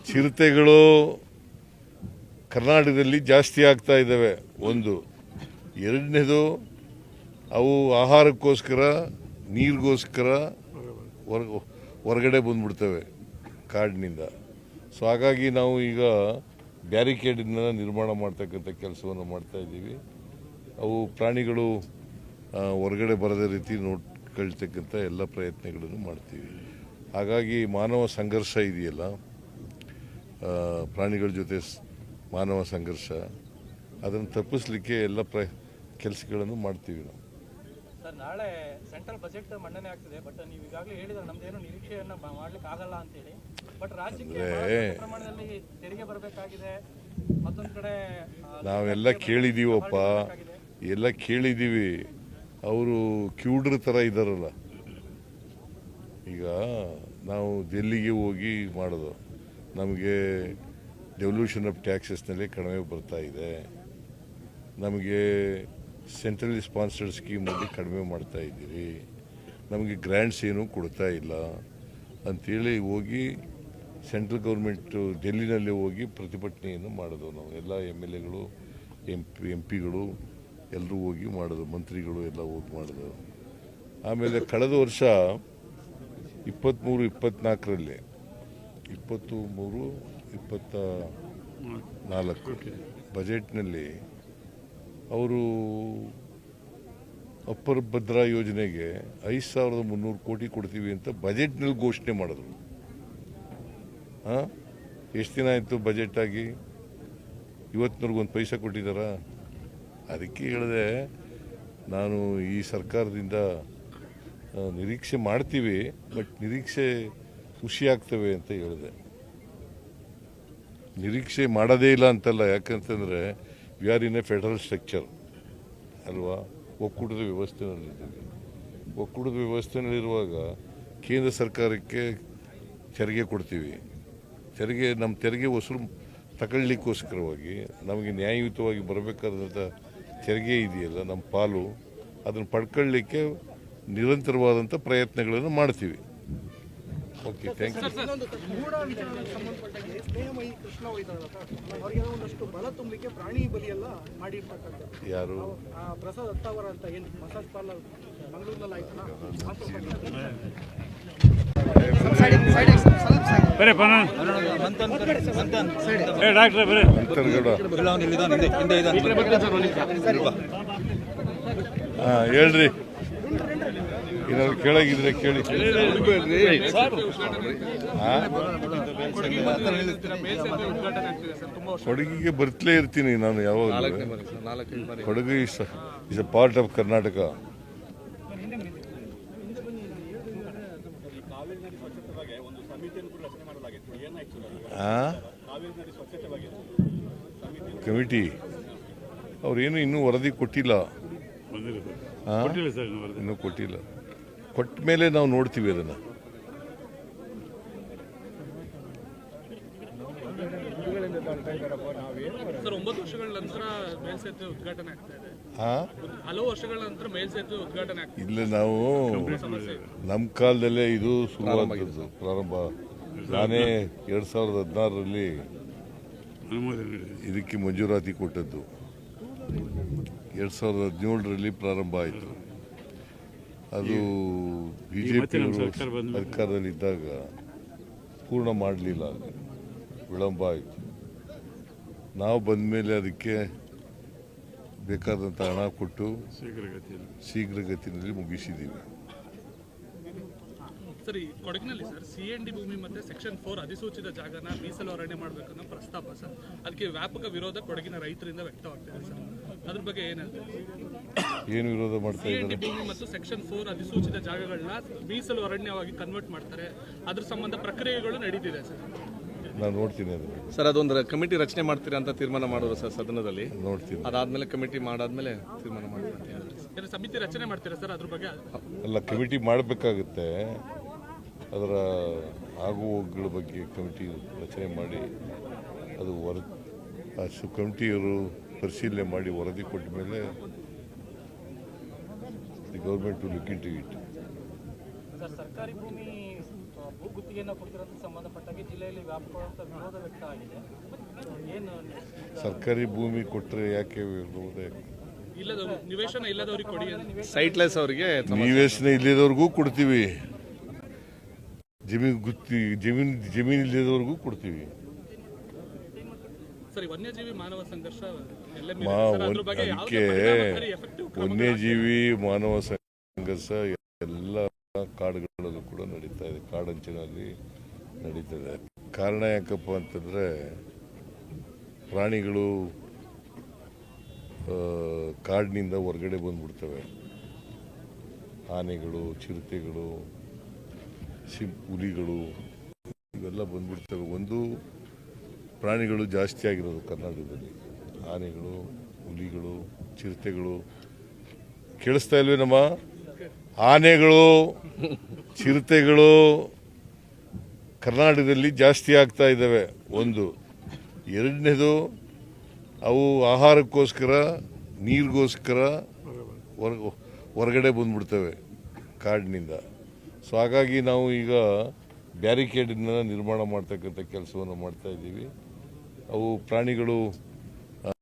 ಚಿರತೆಗಳು ಕರ್ನಾಟಕದಲ್ಲಿ ಜಾಸ್ತಿ ಆಗ್ತಾ ಇದ್ದಾವೆ. ಒಂದು. ಎರಡನೇದು, ಅವು ಆಹಾರಕ್ಕೋಸ್ಕರ, ನೀರಿಗೋಸ್ಕರ ಹೊರಗಡೆ ಬಂದ್ಬಿಡ್ತವೆ ಕಾಡಿನಿಂದ. ಸೊ ಹಾಗಾಗಿ ನಾವು ಈಗ ಬ್ಯಾರಿಕೇಡನ್ನ ನಿರ್ಮಾಣ ಮಾಡ್ತಕ್ಕಂಥ ಕೆಲಸವನ್ನು ಮಾಡ್ತಾ ಇದ್ದೀವಿ. ಅವು ಪ್ರಾಣಿಗಳು ಹೊರಗಡೆ ಬರದ ರೀತಿ ನೋಡ್ಕೊಳ್ತಕ್ಕಂಥ ಎಲ್ಲ ಪ್ರಯತ್ನಗಳನ್ನು ಮಾಡ್ತೀವಿ. ಹಾಗಾಗಿ ಮಾನವ ಸಂಘರ್ಷ ಇದೆಯಲ್ಲ, ಪ್ರಾಣಿಗಳ ಜೊತೆ ಮಾನವ ಸಂಘರ್ಷ, ಅದನ್ನು ತಪ್ಪಿಸ್ಲಿಕ್ಕೆ ಎಲ್ಲ ಕೆಲಸಗಳನ್ನು ಮಾಡ್ತೀವಿ ನಾವು. ಸರ್, ನಾಳೆ ಸೆಂಟ್ರಲ್ ಬಜೆಟ್ ಮಂಡನೆ ಆಗ್ತದೆ, ಬಟ್ ನೀವು ಈಗಾಗಲೇ ಹೇಳಿದ್ರೆ ನಮ್ದೇನು ನಿರೀಕ್ಷೆಯನ್ನ ಮಾಡ್ಲಿಕ್ಕೆ ಆಗಲ್ಲ ಅಂತೇಳಿ. ಬಟ್ ರಾಜ್ಯಕ್ಕೆ ಪ್ರಮಾಣದಲ್ಲಿ ತೆರಿಗೆ ಬರಬೇಕಾಗಿದೆ. ಮತ್ತೊಂದು ಕಡೆ ನಾವೆಲ್ಲ ಕೇಳಿದೀವಪ್ಪ, ಎಲ್ಲ ಕೇಳಿದ್ದೀವಿ. ಅವರು ಕ್ಯೂಡ್ರ ಥರ ಇದ್ದಾರಲ್ಲ. ಈಗ ನಾವು ಡೆಲ್ಲಿಗೆ ಹೋಗಿ ಮಾಡೋದು, ನಮಗೆ ಡೆವಲ್ಯೂಷನ್ ಆಫ್ ಟ್ಯಾಕ್ಸಸ್ನಲ್ಲಿ ಕಡಿಮೆ ಬರ್ತಾ ಇದೆ, ನಮಗೆ ಸೆಂಟ್ರಲಿ ಸ್ಪಾನ್ಸರ್ಡ್ ಸ್ಕೀಮಲ್ಲಿ ಕಡಿಮೆ ಮಾಡ್ತಾ ಇದ್ದೀರಿ, ನಮಗೆ ಗ್ರ್ಯಾಂಟ್ಸ್ ಏನೂ ಕೊಡ್ತಾ ಇಲ್ಲ ಅಂಥೇಳಿ ಹೋಗಿ ಸೆಂಟ್ರಲ್ ಗೌರ್ಮೆಂಟು ಡೆಲ್ಲಿನಲ್ಲಿ ಹೋಗಿ ಪ್ರತಿಭಟನೆಯನ್ನು ಮಾಡೋದು. ನಾವು ಎಲ್ಲ MLAಗಳು, MP ಗಳು ಎಲ್ಲರೂ ಹೋಗಿ ಮಾಡೋದು, ಮಂತ್ರಿಗಳು ಎಲ್ಲ ಹೋಗಿ ಮಾಡೋದು. ಆಮೇಲೆ ಕಳೆದ ವರ್ಷ 23-24ರಲ್ಲಿ 23-24 ಬಜೆಟ್ನಲ್ಲಿ ಅವರು ಅಪ್ಪರ್ ಭದ್ರಾ ಯೋಜನೆಗೆ 5,300 ಕೋಟಿ ಕೊಡ್ತೀವಿ ಅಂತ ಬಜೆಟ್ನಲ್ಲಿ ಘೋಷಣೆ ಮಾಡಿದ್ರು. ಎಷ್ಟು ದಿನ ಆಯಿತು ಬಜೆಟ್ ಆಗಿ? ಇವತ್ತಿನವ್ರಿಗೆ ಒಂದು ಪೈಸಾ ಕೊಟ್ಟಿದ್ದಾರಾ? ಅದಕ್ಕೆ ಹೇಳಿದೆ ನಾನು ಈ ಸರ್ಕಾರದಿಂದ ನಿರೀಕ್ಷೆ ಮಾಡ್ತೀವಿ, ಬಟ್ ನಿರೀಕ್ಷೆ ಖುಷಿಯಾಗ್ತವೆ ಅಂತ ಹೇಳಿದೆ. ನಿರೀಕ್ಷೆ ಮಾಡೋದೇ ಇಲ್ಲ ಅಂತಲ್ಲ, ಯಾಕಂತಂದರೆ we are in a federal structure ಅಲ್ವಾ, ಒಕ್ಕೂಟದ ವ್ಯವಸ್ಥೆನಲ್ಲಿದ್ದೀವಿ. ಒಕ್ಕೂಟದ ವ್ಯವಸ್ಥೆನಲ್ಲಿರುವಾಗ ಕೇಂದ್ರ ಸರ್ಕಾರಕ್ಕೆ ತೆರಿಗೆ ಕೊಡ್ತೀವಿ. ನಮ್ಮ ತೆರಿಗೆ ವಸೂಲು ತಗೊಳ್ಳಿಕ್ಕೋಸ್ಕರವಾಗಿ ನಮಗೆ ನ್ಯಾಯಯುತವಾಗಿ ಬರಬೇಕಾದಂಥ ತೆರಿಗೆ ಇದೆಯಲ್ಲ ನಮ್ಮ ಪಾಲು, ಅದನ್ನು ಪಡ್ಕೊಳ್ಳಿಕ್ಕೆ ನಿರಂತರವಾದಂಥ ಪ್ರಯತ್ನಗಳನ್ನು ಮಾಡ್ತೀವಿ. Okay, thank you. ಇನ್ನೊಂದು ಮೂಢ ವಿಚಾರಕ್ಕೆ ಸಂಬಂಧಪಟ್ಟಂಗೆ ಸ್ನೇಹಮಯಿ ಕೃಷ್ಣ ಇದ್ದಾರಲ್ಲ ಸರ್, ಅವರಿಗೆ ಒಂದಷ್ಟು ಬಲ ತುಂಬಲಿಕ್ಕೆ ಪ್ರಾಣಿ ಬಲಿಯೆಲ್ಲ ಮಾಡಿರ್ತಕ್ಕಂಥದ್ದು. ಯಾರು? ಪ್ರಸಾದ್ ಅತ್ತಾವರ ಅಂತ ಏನು ಮಸಾಜ್ ಪಾರ್ಲರ್ ಮಂಗಳೂರಿನಲ್ಲಿ ಆಯ್ತಲ್ಲ, ಹೇಳ್ರಿ, ಏನಾದ್ರು ಕೇಳಾಗಿದ್ರೆ ಕೇಳಿ. ಕೊಡಗಿಗೆ ಬರ್ತಲೇ ಇರ್ತೀನಿ ನಾನು ಯಾವಾಗ. Kodagu is A part of Karnataka. Committee ಅವ್ರೇನು ಇನ್ನೂ ವರದಿ ಕೊಟ್ಟಿಲ್ಲ. ಇನ್ನೂ ಕೊಟ್ಟಿಲ್ಲ. ಕೊಟ್ಟ ಮೇಲೆ ನಾವು ನೋಡ್ತೀವಿ ಅದನ್ನು. ಸರ್ 9 ವರ್ಷಗಳ ನಂತರ ಮೇಲ್ಸೇತುವೆ ಉದ್ಘಾಟನೆ ಆಗ್ತಾ ಇದೆ. ಹಲವು ವರ್ಷಗಳ ನಂತರ ಮೇಲ್ಸೇತುವೆ ಉದ್ಘಾಟನೆ ಆಗ್ತಾ ಇದೆ. ಇಲ್ಲ, ನಾವು ನಮ್ಮ ಕಾಲದಲ್ಲೇ ಇದು ಶುರುವಾದದ್ದು, ಪ್ರಾರಂಭ. ನಾನೇ 2016ರಲ್ಲಿ ಇದಕ್ಕೆ ಮಂಜೂರಾತಿ ಕೊಟ್ಟದ್ದು. 2017ರಲ್ಲಿ ಪ್ರಾರಂಭ ಆಯಿತು. ಅದು ಬಿಜೆಪಿಯವರು ಸರ್ಕಾರದಲ್ಲಿದ್ದಾಗ ಪೂರ್ಣ ಮಾಡಲಿಲ್ಲ, ವಿಳಂಬ ಆಯಿತು. ನಾವು ಬಂದ ಮೇಲೆ ಅದಕ್ಕೆ ಬೇಕಾದಂಥ ಹಣ ಕೊಟ್ಟು ಶೀಘ್ರಗತಿಯಲ್ಲಿ ಮುಗಿಸಿದ್ದೀವಿ. ಸರ್, ಈ ಕೊಡಗಿನಲ್ಲಿ ಸರ್ CND ಭೂಮಿ ಮತ್ತೆ ಸೆಕ್ಷನ್ 4 ಅಧಿಸೂಚಿತ ಜಾಗನ ಮೀಸಲು ಅರಣ್ಯ ಮಾಡಬೇಕನ್ನೋ ಪ್ರಸ್ತಾಪ ಸರ್, ಅದಕ್ಕೆ ವ್ಯಾಪಕ ವಿರೋಧ ಕೊಡಗಿನ ರೈತರಿಂದ ವ್ಯಕ್ತವಾಗ್ತಿದೆ ಸರ್. ಅದ್ರ ಬಗ್ಗೆ ಏನು ವಿರೋಧ ಮಾಡ್ತಾ CND ಇದ್ದಾರೆ? ಭೂಮಿ ಮತ್ತು ಸೆಕ್ಷನ್ 4 ಅಧಿಸೂಚಿತ ಜಾಗಗಳನ್ನ ಮೀಸಲು ಅರಣ್ಯವಾಗಿ ಕನ್ವರ್ಟ್ ಮಾಡ್ತಾರೆ, ಅದ್ರ ಸಂಬಂಧ ಪ್ರಕ್ರಿಯೆಗಳು ನಡೀತಿದೆ ಸರ್. ನಾನು ನೋಡ್ತೀನಿ ಅದನ್ನು. ಸರ್, ಅದೊಂದು ಕಮಿಟಿ ರಚನೆ ಮಾಡ್ತೀರಾ ಅಂತ ತೀರ್ಮಾನ ಮಾಡೋರು ಸರ್ ಸದನದಲ್ಲಿ. ನೋಡ್ತೀನಿ. ಅದಾದ್ಮೇಲೆ ಕಮಿಟಿ ಮಾಡಾದ್ಮೇಲೆ ತೀರ್ಮಾನ ಮಾಡ್ತಾರೆ. ಸಮಿತಿ ರಚನೆ ಮಾಡ್ತೀರಾ ಸರ್ ಅದ್ರ ಬಗ್ಗೆ? ಅಲ್ಲ, ಕಮಿಟಿ ಮಾಡಬೇಕಾಗುತ್ತೆ. ಅದರ ಆಗು ಹೋಗುಗಳ ಬಗ್ಗೆ ಕಮಿಟಿ ರಚನೆ ಮಾಡಿ ಅದು ಕಮಿಟಿಯವರು ಪರಿಶೀಲನೆ ಮಾಡಿ ವರದಿ ಕೊಟ್ಟ ಮೇಲೆ the government to look into it. Sir, ಸರ್ಕಾರಿ ಭೂಮಿ ಭೂಗುತ್ತಿಗೆಯನ್ನು ಕೊಡ್ತಿರೋದ್ರ ಸಂಬಂಧಪಟ್ಟಾಗಿ ಜಿಲ್ಲೆಯಲ್ಲಿ ವ್ಯಾಪಕವಾದ ವಿರೋಧ ವ್ಯಕ್ತ ಆಗಿದೆ. ಏನು ಸರ್ಕಾರಿ ಭೂಮಿ ಕೊಟ್ಟರೆ ಯಾಕೆ ವಿರೋಧ? ನಿವೇಶನ ಇಲ್ಲದವ್ರಿಗೆ ಕೊಡಿ, ಸೈಟ್ಲೆಸ್ ಅವರಿಗೆ ನಿವೇಶನ ಇಲ್ಲದವ್ರಿಗೂ ಕೊಡ್ತೀವಿ, ಜಮೀನು ಇಲ್ಲದವ್ರಿಗೂ ಕೊಡ್ತೀವಿ. ಸರಿ, ವನ್ಯಜೀವಿ ಮಾನವ ಸಂಘರ್ಷ ಅದಕ್ಕೆ ವನ್ಯಜೀವಿ ಮಾನವ ಸಂಘರ್ಷ ಎಲ್ಲ ಕಾಡುಗಳಲ್ಲೂ ಕೂಡ ನಡೀತಾ ಇದೆ, ಕಾಡಂಚಿನಲ್ಲಿ ನಡೀತದೆ. ಕಾರಣ ಯಾಕಪ್ಪ ಅಂತಂದರೆ ಪ್ರಾಣಿಗಳು ಕಾಡಿನಿಂದ ಹೊರಗಡೆ ಬಂದ್ಬಿಡ್ತವೆ. ಆನೆಗಳು, ಚಿರತೆಗಳು, ಹುಲಿಗಳು ಇವೆಲ್ಲ ಬಂದ್ಬಿಡ್ತವೆ. ಒಂದು ಪ್ರಾಣಿಗಳು ಜಾಸ್ತಿ ಆಗಿರೋದು ಕರ್ನಾಟಕದಲ್ಲಿ, ಆನೆಗಳು, ಹುಲಿಗಳು, ಚಿರತೆಗಳು. ಕೇಳಿಸ್ತಾ ಇಲ್ವೇ ನಮ್ಮ? ಆನೆಗಳು, ಚಿರತೆಗಳು ಕರ್ನಾಟಕದಲ್ಲಿ ಜಾಸ್ತಿ ಆಗ್ತಾ ಇದ್ದಾವೆ. ಒಂದು. ಎರಡನೇದು, ಅವು ಆಹಾರಕ್ಕೋಸ್ಕರ, ನೀರಿಗೋಸ್ಕರ ಹೊರಗಡೆ ಬಂದ್ಬಿಡ್ತವೆ ಕಾಡಿನಿಂದ. ಸೊ ಹಾಗಾಗಿ ನಾವು ಈಗ ಬ್ಯಾರಿಕೇಡನ್ನ ನಿರ್ಮಾಣ ಮಾಡ್ತಕ್ಕಂಥ ಕೆಲಸವನ್ನು ಮಾಡ್ತಾ ಇದ್ದೀವಿ. ಅವು ಪ್ರಾಣಿಗಳು